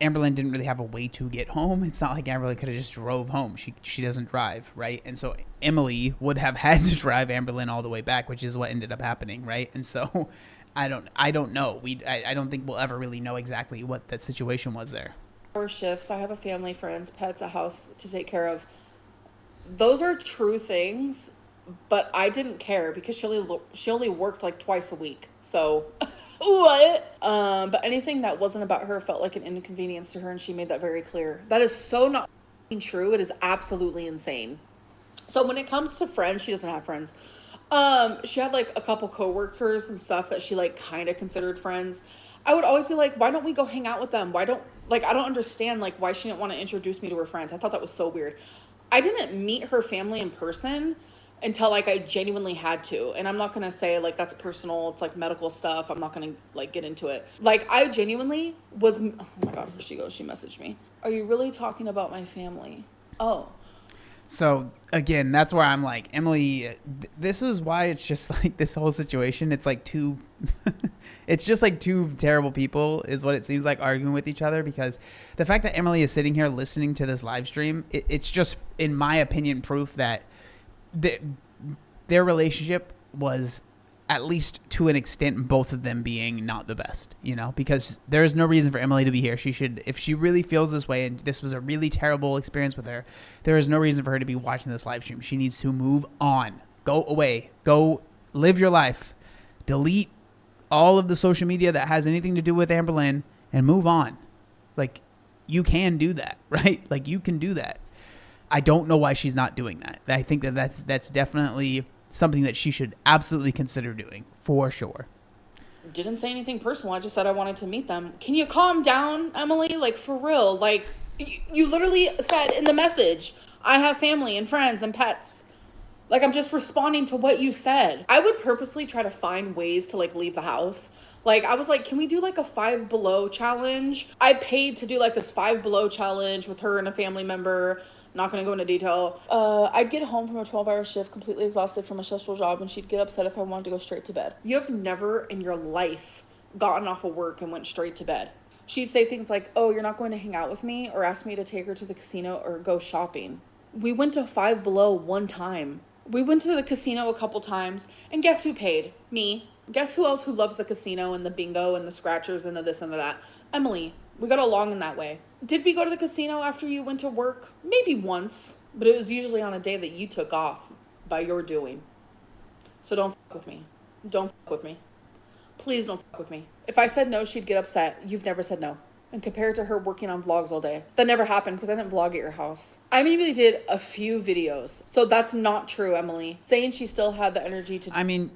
Amberlynn didn't really have a way to get home. It's not like Amberlynn could have just drove home. She doesn't drive, right? And so Emily would have had to drive Amberlynn all the way back, which is what ended up happening, right? And so I don't know. I don't think we'll ever really know exactly what that situation was there.
Shifts. I have a family, friends, pets, a house to take care of. Those are true things, but I didn't care because she only worked like twice a week. So what? But anything that wasn't about her felt like an inconvenience to her, and she made that very clear. That is so not true. It is absolutely insane. So when it comes to friends, she doesn't have friends. She had like a couple coworkers and stuff that she like kind of considered friends. I would always be like, why don't we go hang out with them? I don't understand like why she didn't want to introduce me to her friends. I thought that was so weird. I didn't meet her family in person until like I genuinely had to. And I'm not going to say like that's personal. It's like medical stuff. I'm not going to like get into it. Like I genuinely was, oh my God, here she goes. She messaged me. Are you really talking about my family? Oh.
So again, that's where I'm like, Emily, this is why it's just like this whole situation. It's like it's just like two terrible people is what it seems like arguing with each other, because the fact that Emily is sitting here listening to this live stream, it's just, in my opinion, proof that their relationship was, at least to an extent, both of them being not the best, because there is no reason for Emily to be here. She should, if she really feels this way and this was a really terrible experience with her, there is no reason for her to be watching this live stream. She needs to move on, go away, go live your life, delete all of the social media that has anything to do with Amberlynn and move on. Like, you can do that, right? Like, you can do that. I don't know why she's not doing that. I think that's definitely something that she should absolutely consider doing, for sure.
Didn't say anything personal. I just said I wanted to meet them. Can you calm down, Emily? Like, for real. Like, you literally said in the message, I have family and friends and pets. Like, I'm just responding to what you said. I would purposely try to find ways to, like, leave the house. Like, I was like, can we do, like, a 5 Below challenge? I paid to do, like, this 5 Below challenge with her and a family member. Not going to go into detail. I'd get home from a 12-hour shift completely exhausted from a stressful job, and she'd get upset if I wanted to go straight to bed. You have never in your life gotten off of work and went straight to bed. She'd say things like, oh, you're not going to hang out with me, or ask me to take her to the casino or go shopping. We went to Five Below one time. We went to the casino a couple times, and guess who paid? Me. Guess who else who loves the casino and the bingo and the scratchers and the this and the that? Emily. We got along in that way. Did we go to the casino after you went to work? Maybe once, but it was usually on a day that you took off by your doing. So don't fuck with me. Don't fuck with me. Please don't fuck with me. If I said no, she'd get upset. You've never said no. And compared to her working on vlogs all day. That never happened because I didn't vlog at your house. I maybe did a few videos. So that's not true, Emily. Saying she still had the energy to...
I mean,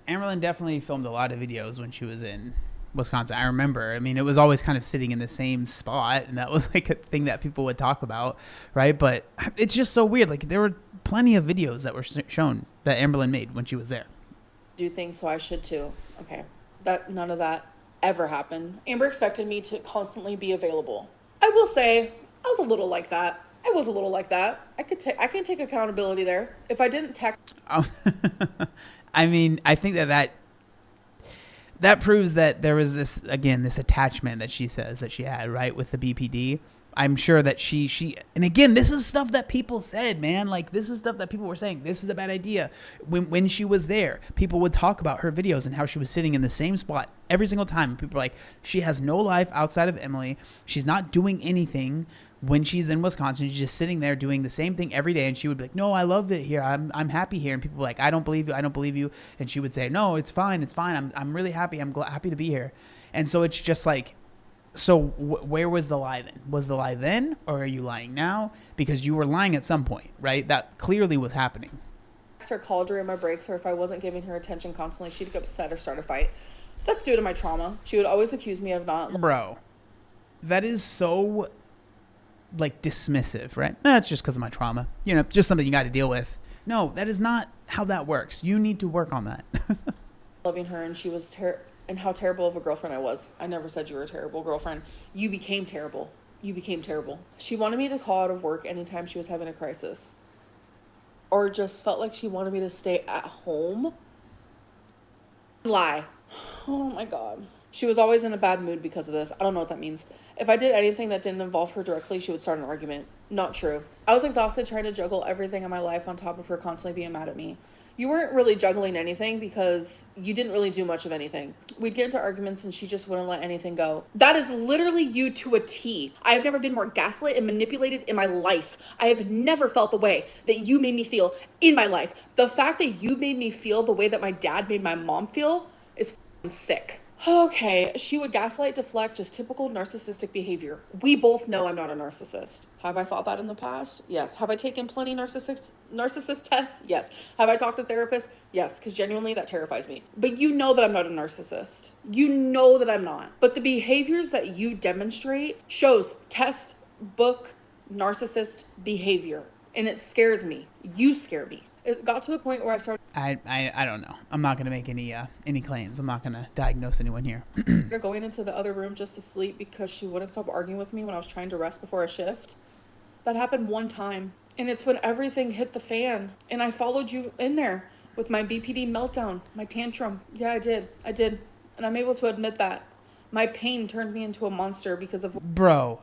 Amberlynn definitely filmed a lot of videos when she was in Wisconsin. I remember. I mean, it was always kind of sitting in the same spot. And that was like a thing that people would talk about, right? But it's just so weird. Like, there were plenty of videos that were shown that Amberlynn made when she was there.
Do things, so I should too. Okay. None of that ever happened. Amber expected me to constantly be available. I will say, I was a little like that. I can take accountability there. If I didn't text...
I mean, I think that proves that there was this attachment that she says that she had, right, with the BPD. I'm sure that she and again, this is stuff that people said, man. Like, this is stuff that people were saying, this is a bad idea. When she was there, people would talk about her videos and how she was sitting in the same spot every single time. People were like, she has no life outside of Emily. She's not doing anything when she's in Wisconsin. She's just sitting there doing the same thing every day. And she would be like, no, I love it here. I'm happy here. And people were like, I don't believe you. And she would say, no, it's fine. I'm really happy. I'm happy to be here. And so it's just like, so where was the lie then? Was the lie then, or are you lying now? Because you were lying at some point, right? That clearly was happening.
Or called during my breaks, or if I wasn't giving her attention constantly, she'd get upset or start a fight. That's due to my trauma. She would always accuse me of not...
Bro, that is so, like, dismissive, right? It's just because of my trauma. You know, just something you got to deal with. No, that is not how that works. You need to work on that.
Loving her, and she was and how terrible of a girlfriend I was. I never said you were a terrible girlfriend. You became terrible. She wanted me to call out of work anytime she was having a crisis. Or just felt like she wanted me to stay at home. Lie. Oh my God. She was always in a bad mood because of this. I don't know what that means. If I did anything that didn't involve her directly, she would start an argument. Not true. I was exhausted trying to juggle everything in my life on top of her constantly being mad at me. You weren't really juggling anything because you didn't really do much of anything. We'd get into arguments and she just wouldn't let anything go. That is literally you to a T. I have never been more gaslit and manipulated in my life. I have never felt the way that you made me feel in my life. The fact that you made me feel the way that my dad made my mom feel is sick. Okay, she would gaslight, deflect, just typical narcissistic behavior. We both know I'm not a narcissist. Have I thought that in the past? Yes. Have I taken plenty narcissist tests? Yes. Have I talked to therapists? Yes, because genuinely that terrifies me. But you know that I'm not a narcissist. You know that I'm not. But the behaviors that you demonstrate shows textbook narcissist behavior. And it scares me. You scare me. It got to the point where I started...
I don't know. I'm not going to make any claims. I'm not going to diagnose anyone here.
going into the other room just to sleep because she wouldn't stop arguing with me when I was trying to rest before a shift. That happened one time. And it's when everything hit the fan. And I followed you in there with my BPD meltdown, my tantrum. Yeah, I did. And I'm able to admit that. My pain turned me into a monster because of...
Bro,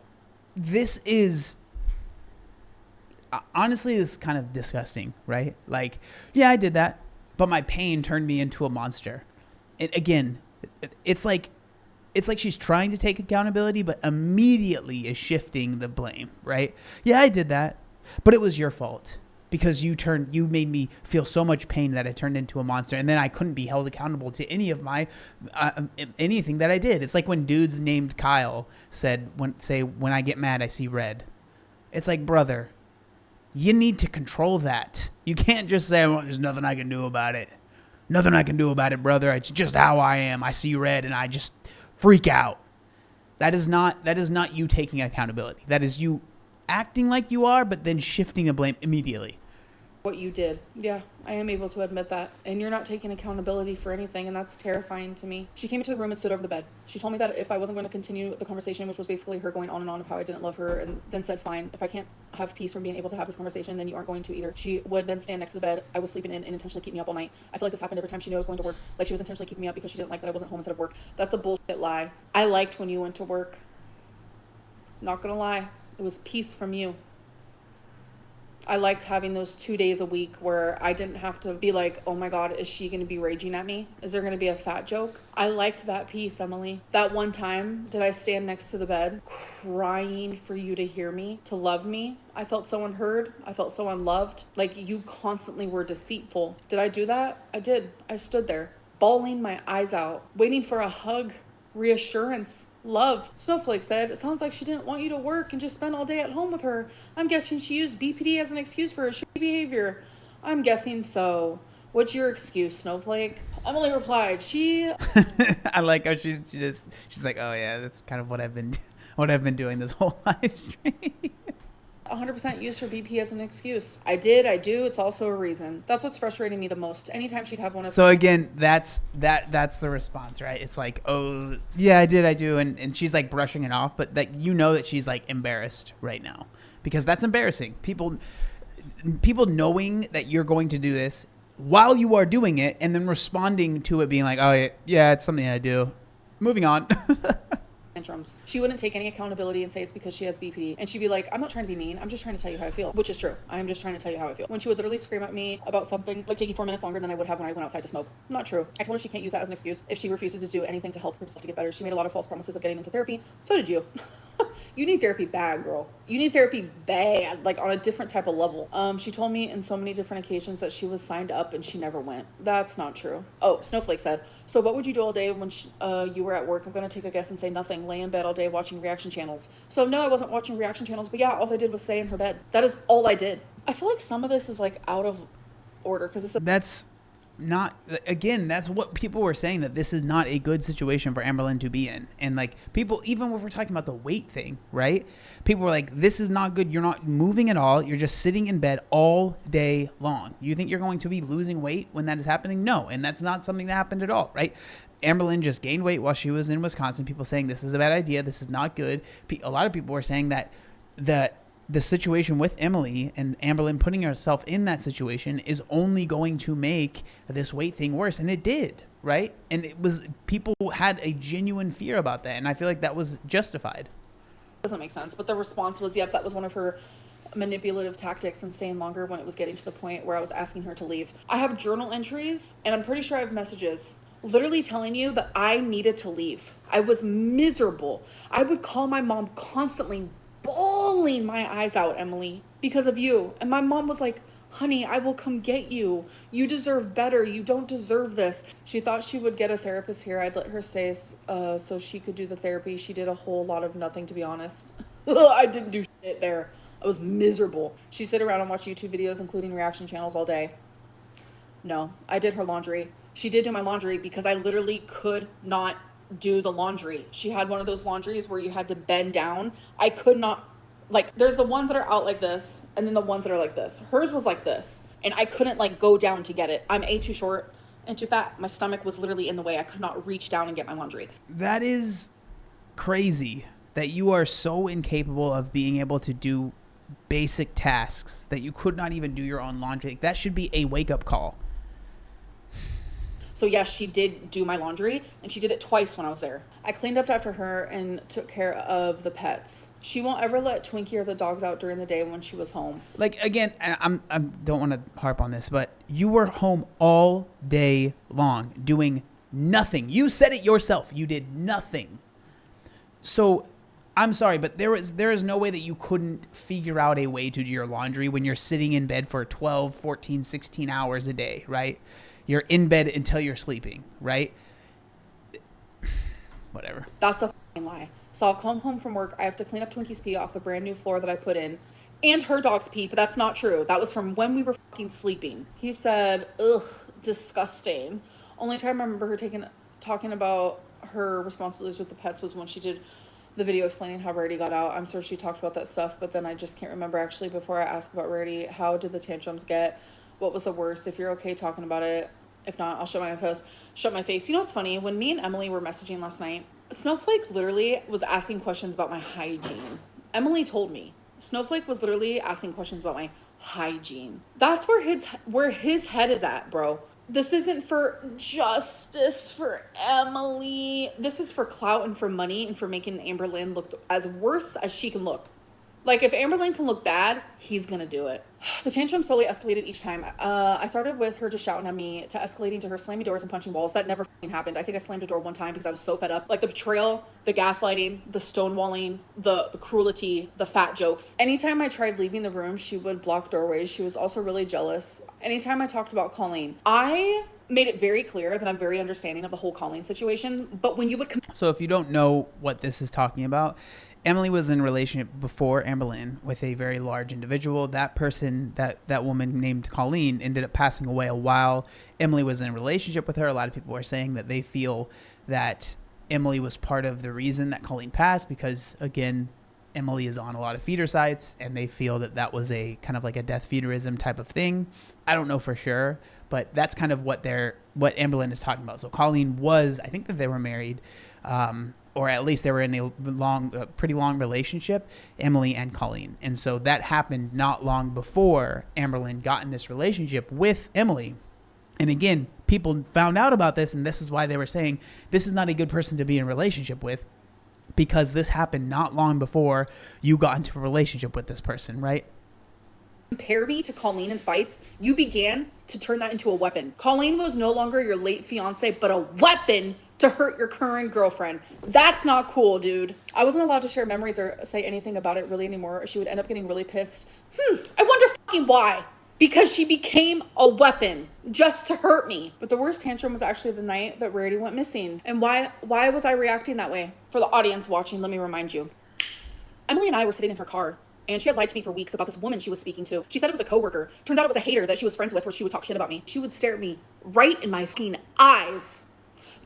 this is... Honestly, this is kind of disgusting, right? Like, yeah, I did that, but my pain turned me into a monster. And again, it's like she's trying to take accountability, but immediately is shifting the blame, right? Yeah, I did that, but it was your fault because you made me feel so much pain that I turned into a monster, and then I couldn't be held accountable to any of my anything that I did. It's like when dudes named Kyle said, when I get mad, I see red. It's like, brother, you need to control that. You can't just say, well, there's nothing I can do about it. Nothing I can do about it, brother. It's just how I am. I see red and I just freak out. That is not you taking accountability. That is you acting like you are, but then shifting the blame immediately.
What you did. Yeah, I am able to admit that. And you're not taking accountability for anything, and that's terrifying to me. She came into the room and stood over the bed. She told me that if I wasn't going to continue the conversation, which was basically her going on and on of how I didn't love her, and then said, fine, if I can't have peace from being able to have this conversation, then you aren't going to either. She would then stand next to the bed. I was sleeping in and intentionally keep me up all night. I feel like this happened every time she knew I was going to work. Like she was intentionally keeping me up because she didn't like that I wasn't home instead of work. That's a bullshit lie. I liked when you went to work. Not gonna lie, it was peace from you. I liked having those 2 days a week where I didn't have to be like, oh my God, is she going to be raging at me? Is there going to be a fat joke? I liked that peace, Emily. That one time, did I stand next to the bed crying for you to hear me, to love me? I felt so unheard. I felt so unloved. Like you constantly were deceitful. Did I do that? I did. I stood there, bawling my eyes out, waiting for a hug, reassurance, love. Snowflake said, it sounds like she didn't want you to work and just spend all day at home with her. I'm guessing she used BPD as an excuse for her shitty behavior. I'm guessing so. What's your excuse, Snowflake? Emily replied,
I like how she's like, oh yeah, that's kind of what I've been doing this whole live stream.
100% used her BP as an excuse. I did, I do, it's also a reason. That's what's frustrating me the most. Anytime she'd have one of...
So again, that's the response, right? It's like, oh yeah, I did, I do, and she's like brushing it off, but that you know that she's like embarrassed right now because that's embarrassing. People knowing that you're going to do this while you are doing it and then responding to it being like, oh yeah, it's something I do. Moving on.
Tantrums. She wouldn't take any accountability and say it's because she has BPD. And she'd be like, I'm not trying to be mean. I'm just trying to tell you how I feel, which is true. I am just trying to tell you how I feel. When she would literally scream at me about something like taking 4 minutes longer than I would have when I went outside to smoke. Not true. I told her she can't use that as an excuse. If she refuses to do anything to help herself to get better, she made a lot of false promises of getting into therapy. So did you. You need therapy bad, girl. You need therapy bad, like on a different type of level. She told me in so many different occasions that she was signed up and she never went. That's not true. Oh, Snowflake said, so what would you do all day when you were at work? I'm going to take a guess and say nothing. Lay in bed all day watching reaction channels. So no, I wasn't watching reaction channels, but yeah, all I did was stay in her bed. That is all I did. I feel like some of this is like out of order because it's...
That's not, again, that's what people were saying, that this is not a good situation for Amberlynn to be in. And like people, even if we're talking about the weight thing, right? People were like, this is not good. You're not moving at all. You're just sitting in bed all day long. You think you're going to be losing weight when that is happening? No. And that's not something that happened at all, right? Amberlynn just gained weight while she was in Wisconsin. People saying this is a bad idea. This is not good. A lot of people were saying that the situation with Emily and Amberlynn putting herself in that situation is only going to make this weight thing worse. And it did, right? And it was, people had a genuine fear about that. And I feel like that was justified.
Doesn't make sense. But the response was, yep, that was one of her manipulative tactics and staying longer when it was getting to the point where I was asking her to leave. I have journal entries and I'm pretty sure I have messages literally telling you that I needed to leave. I was miserable. I would call my mom constantly, bawling my eyes out, Emily, because of you. And my mom was like, honey, I will come get you. You deserve better. You don't deserve this. She thought she would get a therapist here. I'd let her stay so she could do the therapy. She did a whole lot of nothing, to be honest. I didn't do shit there. I was miserable. She sit around and watch YouTube videos, including reaction channels, all day. No, I did her laundry. She did do my laundry because I literally could not do the laundry. She had one of those laundries where you had to bend down. I could not, like, there's the ones that are out like this and then the ones that are like this. Hers was like this and I couldn't like go down to get it. I'm too short and too fat. My stomach was literally in the way. I could not reach down and get my laundry.
That is crazy that you are so incapable of being able to do basic tasks that you could not even do your own laundry. That should be a wake-up call.
So yes, she did do my laundry and she did it twice when I was there. I cleaned up after her and took care of the pets. She won't ever let Twinkie or the dogs out during the day when she was home.
Like, again, I don't want to harp on this, but you were home all day long doing nothing. You said it yourself. You did nothing. So I'm sorry, but there is no way that you couldn't figure out a way to do your laundry when you're sitting in bed for 12, 14, 16 hours a day, right? You're in bed until you're sleeping, right? Whatever.
That's a fucking lie. So I'll come home from work. I have to clean up Twinkie's pee off the brand new floor that I put in. And her dog's pee, but that's not true. That was from when we were fucking sleeping. He said, ugh, disgusting. Only time I remember her talking about her responsibilities with the pets was when she did the video explaining how Rarity got out. I'm sure she talked about that stuff, but then I just can't remember. Actually, before I ask about Rarity, how did the tantrums get? What was the worst? If you're okay talking about it. If not, I'll shut my face. You know what's funny? When me and Emily were messaging last night, Snowflake literally was asking questions about my hygiene. Emily told me. Snowflake was literally asking questions about my hygiene. That's where his head is at, bro. This isn't for justice for Emily. This is for clout and for money and for making Amberlynn look as worse as she can look. Like, if Amberlynn can look bad, he's gonna do it. The tantrum slowly escalated each time. I started with her just shouting at me to escalating to her slamming doors and punching walls. That never happened. I think I slammed a door one time because I was so fed up. Like, the betrayal, the gaslighting, the stonewalling, the cruelty, the fat jokes. Anytime I tried leaving the room, she would block doorways. She was also really jealous. Anytime I talked about Colleen, I made it very clear that I'm very understanding of the whole Colleen situation. But when you would
So if you don't know what this is talking about, Emily was in a relationship before Amberlynn with a very large individual. That person, that woman named Colleen, ended up passing away while Emily was in a relationship with her. A lot of people are saying that they feel that Emily was part of the reason that Colleen passed because, again, Emily is on a lot of feeder sites, and they feel that that was a kind of like a death feederism type of thing. I don't know for sure, but that's kind of what Amberlynn is talking about. So Colleen was, I think that they were married, or at least they were in a pretty long relationship, Emily and Colleen. And so that happened not long before Amberlynn got in this relationship with Emily. And again, people found out about this, and this is why they were saying this is not a good person to be in a relationship with, because this happened not long before you got into a relationship with this person, right?
compare me to Colleen in fights, you began to turn that into a weapon. Colleen was no longer your late fiance, but a weapon to hurt your current girlfriend. That's not cool, dude. I wasn't allowed to share memories or say anything about it really anymore. She would end up getting really pissed. I wonder fucking why. Because she became a weapon just to hurt me. But the worst tantrum was actually the night that Rarity went missing. And why was I reacting that way? For the audience watching, let me remind you. Emily and I were sitting in her car, and she had lied to me for weeks about this woman she was speaking to. She said it was a coworker. Turns out it was a hater that she was friends with, where she would talk shit about me. She would stare at me right in my fucking eyes.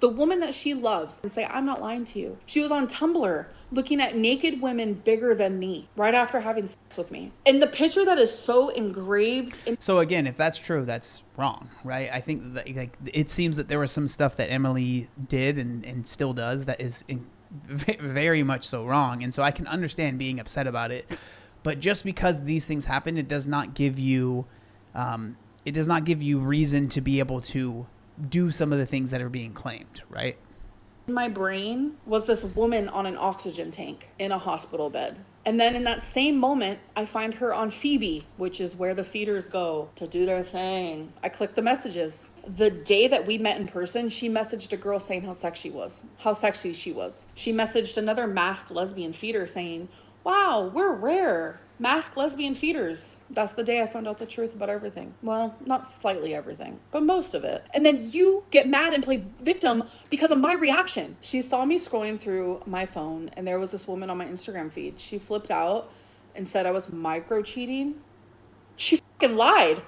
The woman that she loves, and say, I'm not lying to you. She was on Tumblr looking at naked women bigger than me right after having sex with me. And the picture that is so engraved in—
So again, if that's true, that's wrong, right? I think that, like, it seems that there was some stuff that Emily did and still does that is very much so wrong. And so I can understand being upset about it. But just because these things happen, it does not give you reason to be able to do some of the things that are being claimed, right?
In my brain was this woman on an oxygen tank in a hospital bed. And then in that same moment, I find her on Phoebe, which is where the feeders go to do their thing. I click the messages. The day that we met in person, she messaged a girl saying how sexy she was. She messaged another masked lesbian feeder saying, wow, we're rare. Masked lesbian feeders. That's the day I found out the truth about everything. Well, not slightly everything, but most of it. And then you get mad and play victim because of my reaction. She saw me scrolling through my phone, and there was this woman on my Instagram feed. She flipped out and said I was micro cheating. She fucking lied.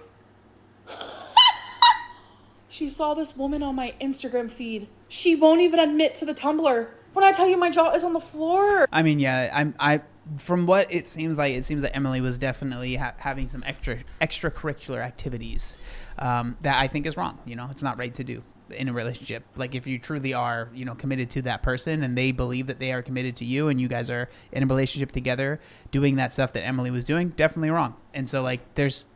She saw this woman on my Instagram feed. She won't even admit to the Tumblr. When I tell you my jaw is on the floor.
I mean, yeah, I from what it seems that Emily was definitely having some extracurricular activities that I think is wrong. You know, it's not right to do in a relationship. Like, if you truly are, you know, committed to that person and they believe that they are committed to you and you guys are in a relationship together, doing that stuff that Emily was doing, definitely wrong. And so, like, there's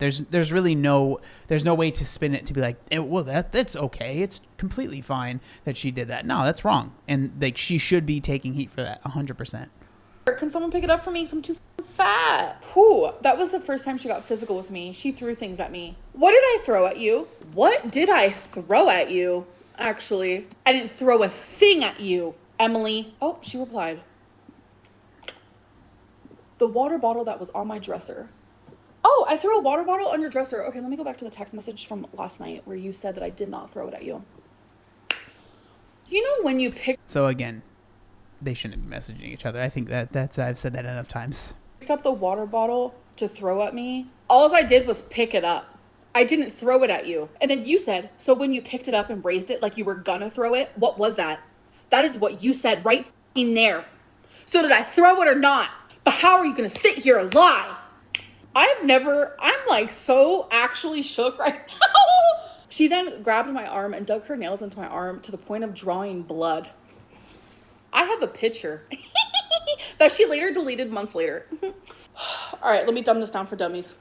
really no way to spin it to be like, well, that's okay. It's completely fine that she did that. No, that's wrong. And, like, she should be taking heat for that 100%.
Can someone pick it up for me? 'Cause I'm too fat. Whew, that was the first time she got physical with me. She threw things at me. What did I throw at you? What did I throw at you? Actually, I didn't throw a thing at you, Emily. Oh, she replied. The water bottle that was on my dresser. Oh, I threw a water bottle on your dresser. Okay, let me go back to the text message from last night where you said that I did not throw it at you. You know when you pick—
So again, they shouldn't be messaging each other. I think that's I've said that enough times.
Picked up the water bottle to throw at me. All I did was pick it up. I didn't throw it at you. And then you said, so when you picked it up and raised it like you were gonna throw it, what was that? That is what you said right in there. So did I throw it or not? But how are you gonna sit here and lie? I'm like so actually shook right now. She then grabbed my arm and dug her nails into my arm to the point of drawing blood. I have a picture that she later deleted months later. All right, let me dumb this down for dummies.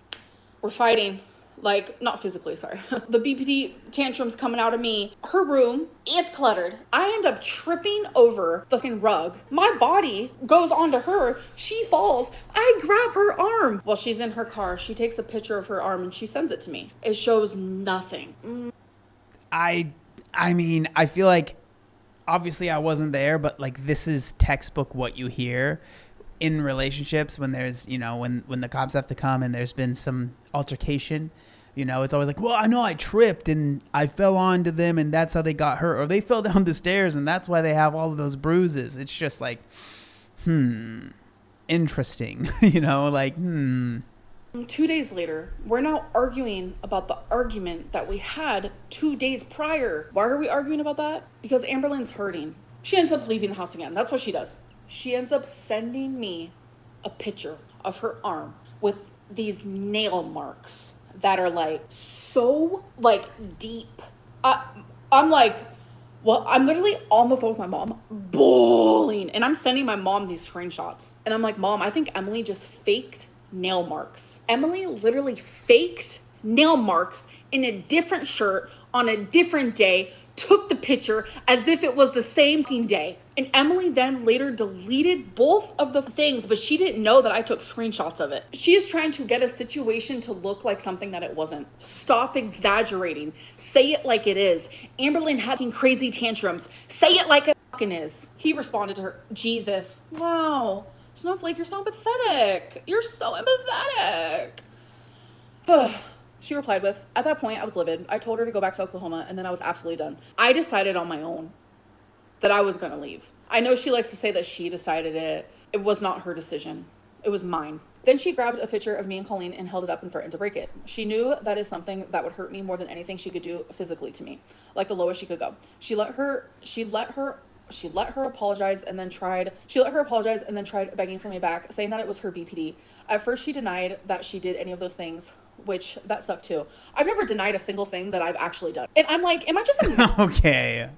We're fighting. Like, not physically, sorry. The BPD tantrums coming out of me. Her room, it's cluttered. I end up tripping over the fucking rug. My body goes onto her. She falls. I grab her arm. While she's in her car, she takes a picture of her arm and she sends it to me. It shows nothing.
I mean, I feel like obviously I wasn't there, but like this is textbook what you hear in relationships when there's, you know, when the cops have to come and there's been some altercation. You know, it's always like, well, I know I tripped and I fell onto them and that's how they got hurt. Or they fell down the stairs and that's why they have all of those bruises. It's just like, interesting. You know, like,
2 days later, we're now arguing about the argument that we had 2 days prior. Why are we arguing about that? Because Amberlynn's hurting. She ends up leaving the house again. That's what she does. She ends up sending me a picture of her arm with these nail marks that are like so like deep. I'm like, well, I'm literally on the phone with my mom bawling and I'm sending my mom these screenshots and I'm like, Mom, I think Emily just faked nail marks. Emily literally faked nail marks in a different shirt on a different day, took the picture as if it was the same day. And Emily then later deleted both of the things, but she didn't know that I took screenshots of it. She is trying to get a situation to look like something that it wasn't. Stop exaggerating. Say it like it is. Amberlynn having crazy tantrums. Say it like it fucking is. He responded to her, Jesus. Wow. Snowflake, you're so empathetic. You're so empathetic. She replied with, at that point, I was livid. I told her to go back to Oklahoma, and then I was absolutely done. I decided on my own that I was going to leave. I know she likes to say that she decided it. It was not her decision. It was mine. Then she grabbed a picture of me and Colleen and held it up and threatened to break it. She knew that is something that would hurt me more than anything she could do physically to me, like the lowest she could go. She let her apologize and then tried begging for me back, saying that it was her BPD. At first she denied that she did any of those things, which that sucked too. I've never denied a single thing that I've actually done. And I'm like, am I just
okay.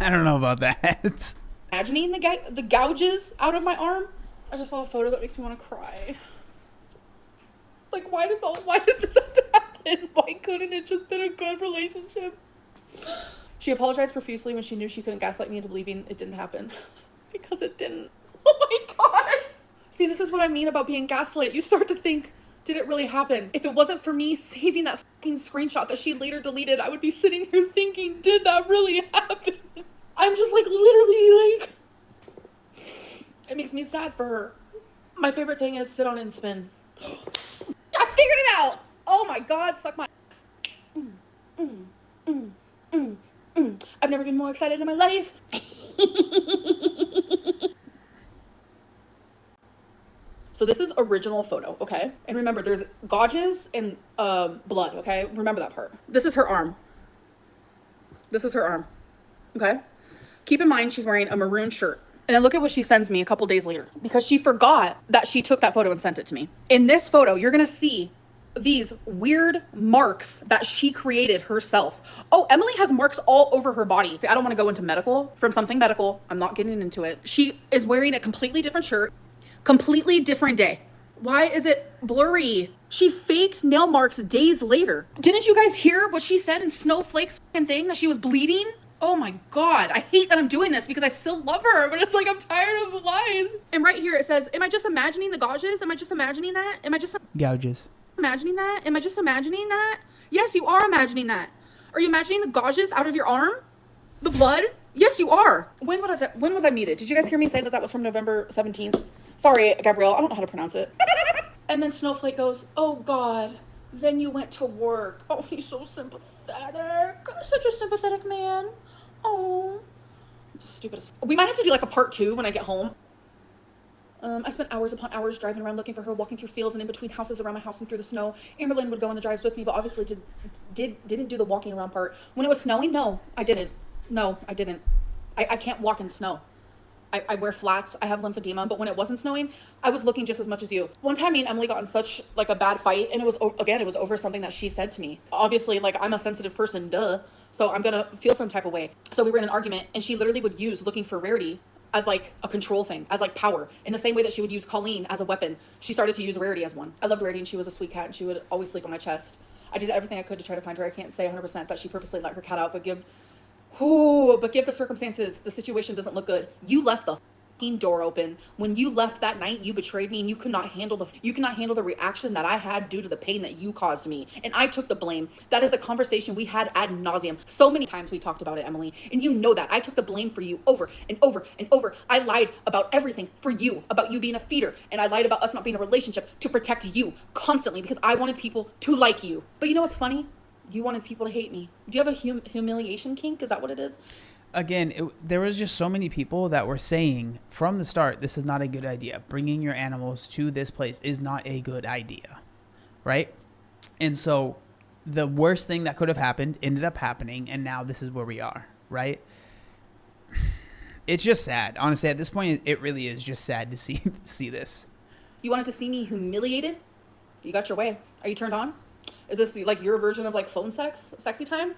I don't know about that.
Imagining the gouges out of my arm? I just saw a photo that makes me want to cry. Like, why does this have to happen? Why couldn't it just been a good relationship? She apologized profusely when she knew she couldn't gaslight me into believing it didn't happen. Because it didn't. Oh my God. See, this is what I mean about being gaslit. You start to think, did it really happen? If it wasn't for me saving that fucking screenshot that she later deleted, I would be sitting here thinking, did that really happen? I'm just like, literally, like, it makes me sad for her. My favorite thing is sit on and spin. I figured it out. Oh my God, suck my ass. I've never been more excited in my life. So this is original photo, okay? And remember, there's gouges and blood, okay? Remember that part. This is her arm. This is her arm, okay? Keep in mind, she's wearing a maroon shirt. And then look at what she sends me a couple days later because she forgot that she took that photo and sent it to me. In this photo, you're going to see these weird marks that she created herself. Oh, Emily has marks all over her body. I don't want to go into medical from something medical. I'm not getting into it. She is wearing a completely different shirt, completely different day. Why is it blurry? She faked nail marks days later. Didn't you guys hear what she said in Snowflake's fucking thing that she was bleeding? Oh my God, I hate that I'm doing this because I still love her, but it's like I'm tired of the lies. And right here it says, am I just imagining the gouges? Am I just imagining that? Am I just
Gouges.
imagining that? Am I just imagining that? Yes, you are imagining that. Are you imagining the gouges out of your arm? The blood? Yes, you are. When was I muted? Did you guys hear me say that was from November 17th? Sorry, Gabrielle, I don't know how to pronounce it. And then Snowflake goes, oh God, then you went to work. Oh, he's so sympathetic. Such a sympathetic man. Oh, stupid as we might have to do like a part 2 when I get home. I spent hours upon hours driving around looking for her, walking through fields and in between houses around my house and through the snow. Amberlynn would go on the drives with me, but obviously didn't do the walking around part. When it was snowing, no, I didn't. No, I didn't. I can't walk in snow. I wear flats. I have lymphedema, but when it wasn't snowing, I was looking just as much as you. One time, me and Emily got in such like a bad fight, and it was over something that she said to me. Obviously, like I'm a sensitive person, duh. So I'm gonna feel some type of way. So we were in an argument, and she literally would use looking for rarity as like a control thing, as like power. In the same way that she would use Colleen as a weapon, she started to use Rarity as one. I loved Rarity, and she was a sweet cat, and she would always sleep on my chest. I did everything I could to try to find her. I can't say 100% that she purposely let her cat out, but give the circumstances, the situation doesn't look good. You left the door open. When you left that night, you betrayed me, and you could not handle the reaction that I had due to the pain that you caused me. And I took the blame. That is a conversation we had ad nauseum. So many times we talked about it, Emily, and you know that. I took the blame for you over and over and over. I lied about everything for you, about you being a feeder, and I lied about us not being in a relationship to protect you constantly because I wanted people to like you. But you know what's funny? You wanted people to hate me. Do you have a humiliation kink? Is that what it is?
Again, there was just so many people that were saying from the start, this is not a good idea. Bringing your animals to this place is not a good idea, right? And so the worst thing that could have happened ended up happening, and now this is where we are, right? It's just sad. Honestly, at this point, it really is just sad to see this.
You wanted to see me humiliated? You got your way. Are you turned on? Is this like your version of like phone sex, sexy time?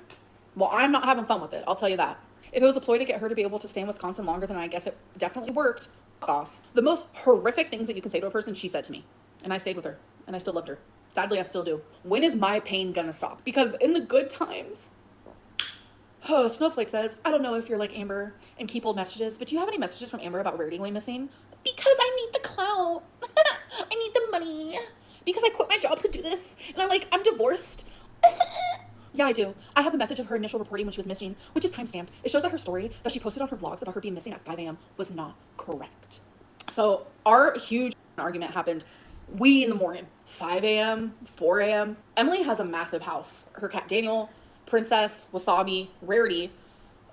Well, I'm not having fun with it. I'll tell you that. If it was a ploy to get her to be able to stay in Wisconsin longer, then I guess it definitely worked. Off. The most horrific things that you can say to a person, she said to me. And I stayed with her. And I still loved her. Sadly, I still do. When is my pain gonna stop? Because in the good times... Oh, Snowflake says, I don't know if you're like Amber and keep old messages, but do you have any messages from Amber about Rarity going missing? Because I need the clout. I need the money. Because I quit my job to do this. And I'm divorced. Yeah, I do. I have the message of her initial reporting when she was missing, which is timestamped. It shows that her story that she posted on her vlogs about her being missing at 5 a.m. was not correct. So our huge argument happened in the morning, 5 a.m., 4 a.m. Emily has a massive house. Her cat Daniel, Princess, Wasabi, Rarity,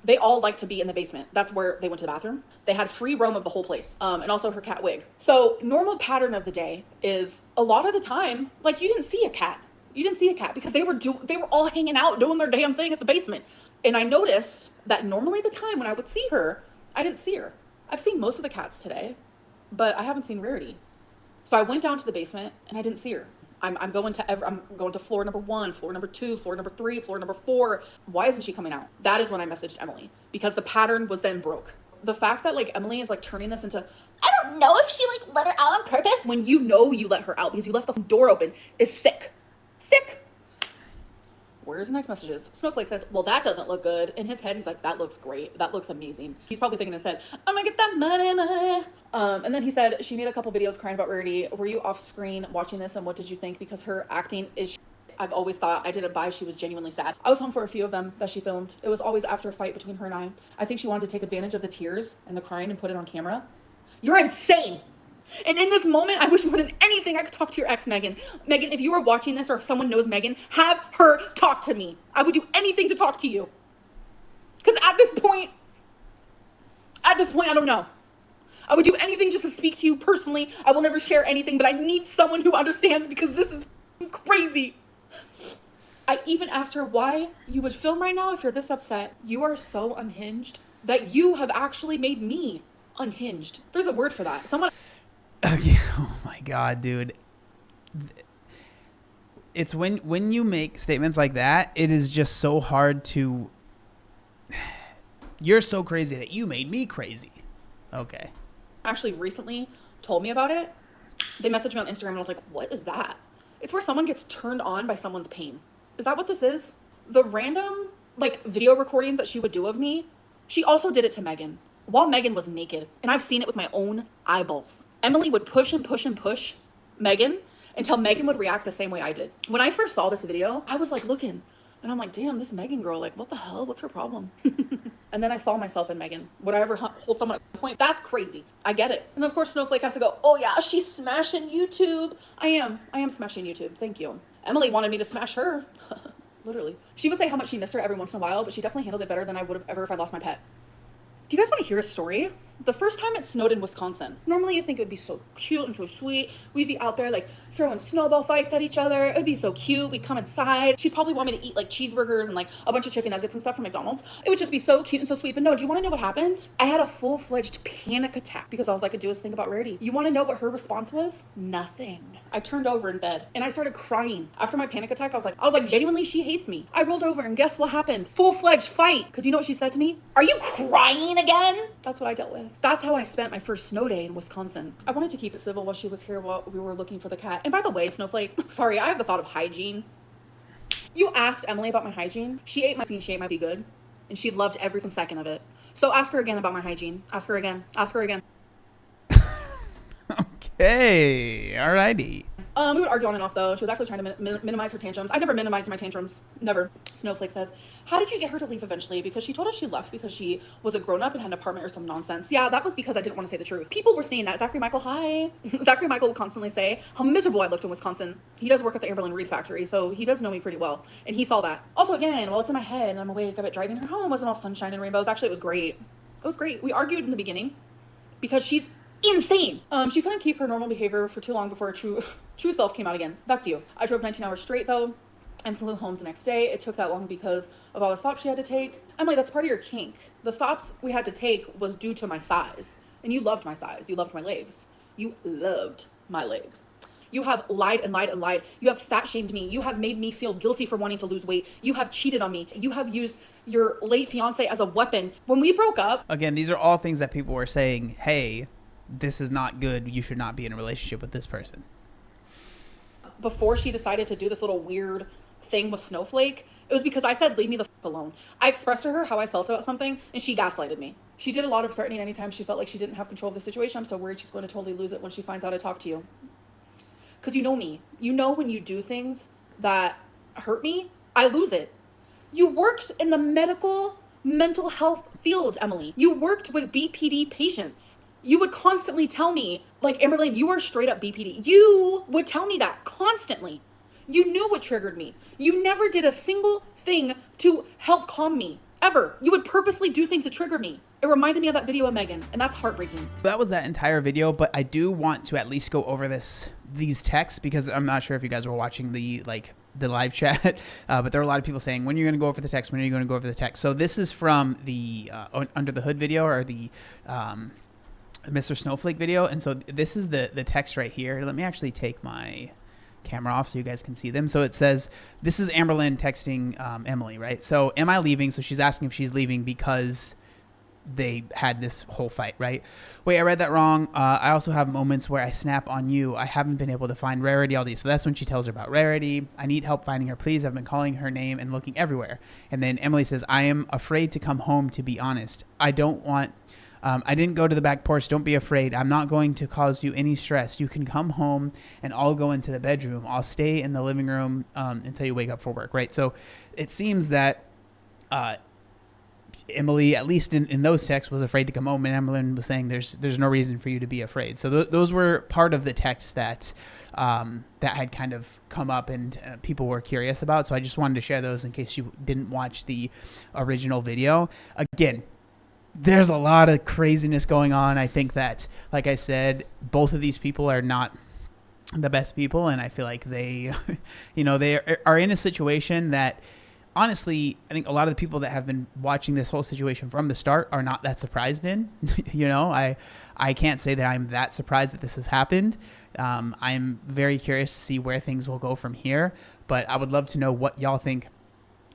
they all like to be in the basement. That's where they went to the bathroom. They had free roam of the whole place. And also her cat Wig. So normal pattern of the day is a lot of the time, like you didn't see a cat. You didn't see a cat because they were all hanging out doing their damn thing at the basement. And I noticed that normally the time when I would see her, I didn't see her. I've seen most of the cats today, but I haven't seen Rarity. So I went down to the basement and I didn't see her. I'm going to floor number 1, floor number 2, floor number 3, floor number 4. Why isn't she coming out? That is when I messaged Emily because the pattern was then broke. The fact that like Emily is like turning this into, I don't know if she like let her out on purpose when you know you let her out because you left the door open is sick. Sick. Where's the next messages? Snowflake says, well, that doesn't look good. In his head, he's like, that looks great. That looks amazing. He's probably thinking in his head, I'm gonna get that money. And then he said, she made a couple videos crying about Rarity. Were you off screen watching this? And what did you think? Because her acting is I've always thought I didn't buy she was genuinely sad. I was home for a few of them that she filmed. It was always after a fight between her and I. I think she wanted to take advantage of the tears and the crying and put it on camera. You're insane. And in this moment, I wish more than anything I could talk to your ex, Megan. Megan, if you are watching this or if someone knows Megan, have her talk to me. I would do anything to talk to you. Because at this point, I don't know. I would do anything just to speak to you personally. I will never share anything, but I need someone who understands because this is crazy. I even asked her why you would film right now if you're this upset. You are so unhinged that you have actually made me unhinged. There's a word for that. Someone...
Oh my God, dude. It's when you make statements like that, it is just so hard to... You're so crazy that you made me crazy. Okay.
Actually recently told me about it. They messaged me on Instagram and I was like, what is that? It's where someone gets turned on by someone's pain. Is that what this is? The random like video recordings that she would do of me, she also did it to Megan while Megan was naked. And I've seen it with my own eyeballs. Emily would push and push and push Megan until Megan would react the same way I did. When I first saw this video, I was like looking and I'm like, damn, this Megan girl, like what the hell? What's her problem? And then I saw myself in Megan. Would I ever hold someone at a point? That's crazy. I get it. And of course Snowflake has to go, oh yeah, she's smashing YouTube. I am smashing YouTube. Thank you. Emily wanted me to smash her. Literally. She would say how much she missed her every once in a while, but she definitely handled it better than I would have ever if I lost my pet. Do you guys want to hear a story? The first time it snowed in Wisconsin. Normally you think it would be so cute and so sweet. We'd be out there like throwing snowball fights at each other. It would be so cute. We'd come inside. She'd probably want me to eat like cheeseburgers and like a bunch of chicken nuggets and stuff from McDonald's. It would just be so cute and so sweet. But no, do you want to know what happened? I had a full-fledged panic attack because all I could do was think about Rarity. You want to know what her response was? Nothing. I turned over in bed and I started crying. After my panic attack, I was like, genuinely, she hates me. I rolled over and guess what happened? Full-fledged fight. Because you know what she said to me? Are you crying again? That's what I dealt with. That's how I spent my first snow day in Wisconsin. I wanted to keep it civil while she was here while we were looking for the cat. And by the way, Snowflake, sorry, I have the thought of hygiene. You asked Emily about my hygiene. She ate my good, and she loved every second of it. So ask her again about my hygiene. Ask her again. Ask her again.
Okay, alrighty.
We would argue on and off, though. She was actually trying to minimize her tantrums. I've never minimized my tantrums. Never. Snowflake says, how did you get her to leave eventually? Because she told us she left because she was a grown-up and had an apartment or some nonsense. Yeah, that was because I didn't want to say the truth. People were saying that. Zachary Michael, hi. Zachary Michael would constantly say how miserable I looked in Wisconsin. He does work at the Amberlynn Reed factory, so he does know me pretty well. And he saw that. Also, again, while it's in my head and I'm awake, I bet driving her home wasn't all sunshine and rainbows. Actually, it was great. It was great. We argued in the beginning because she's insane. She couldn't keep her normal behavior for too long before her true self came out again. That's you. I drove 19 hours straight though and flew home the next day. It took that long because of all the stops she had to take. Emily, that's part of your kink. The stops we had to take was due to my size. And you loved my size. You loved my legs. You loved my legs. You have lied and lied and lied. You have fat shamed me. You have made me feel guilty for wanting to lose weight. You have cheated on me. You have used your late fiance as a weapon. When we broke up.
Again, these are all things that people were saying, hey, this is not good. You should not be in a relationship with this person.
Before she decided to do this little weird thing with Snowflake, it was because I said, leave me the f alone. I expressed to her how I felt about something, and she gaslighted me. She did a lot of threatening anytime she felt like she didn't have control of the situation. I'm so worried she's going to totally lose it when she finds out I talked to you. Because you know me. You know when you do things that hurt me, I lose it. You worked in the mental health field, Emily. You worked with BPD patients. You would constantly tell me, like, Amberlynn, you are straight up BPD. You would tell me that constantly. You knew what triggered me. You never did a single thing to help calm me, ever. You would purposely do things to trigger me. It reminded me of that video of Megan, and that's heartbreaking.
That was that entire video, but I do want to at least go over these texts because I'm not sure if you guys were watching the live chat, but there were a lot of people saying, when are you going to go over the text? When are you going to go over the text? So this is from the Under the Hood video, or the Mr. Snowflake video. And so this is the text right here. Let me actually take my camera off so you guys can see them. So it says, this is Amberlynn texting Emily, right? So am I leaving? So she's asking if she's leaving because they had this whole fight, right? Wait, I read that wrong. I also have moments where I snap on you. I haven't been able to find Rarity all these. So that's when she tells her about Rarity. I need help finding her, please. I've been calling her name and looking everywhere. And then Emily says, I am afraid to come home, to be honest. I don't want... I didn't go to the back porch. Don't be afraid. I'm not going to cause you any stress. You can come home and I'll go into the bedroom. I'll stay in the living room until you wake up for work, right? So it seems that Emily, at least in those texts, was afraid to come home, and Amberlynn was saying there's no reason for you to be afraid. So those were part of the texts that had kind of come up and people were curious about. So I just wanted to share those in case you didn't watch the original video. Again, there's a lot of craziness going on. I think that, like I said, both of these people are not the best people, and I feel like they, they are in a situation that, honestly, I think a lot of the people that have been watching this whole situation from the start are not that surprised in. I can't say that I'm that surprised that this has happened. I'm very curious to see where things will go from here, but I would love to know what y'all think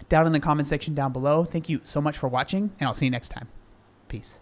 down in the comment section down below. Thank you so much for watching, and I'll see you next time. Peace.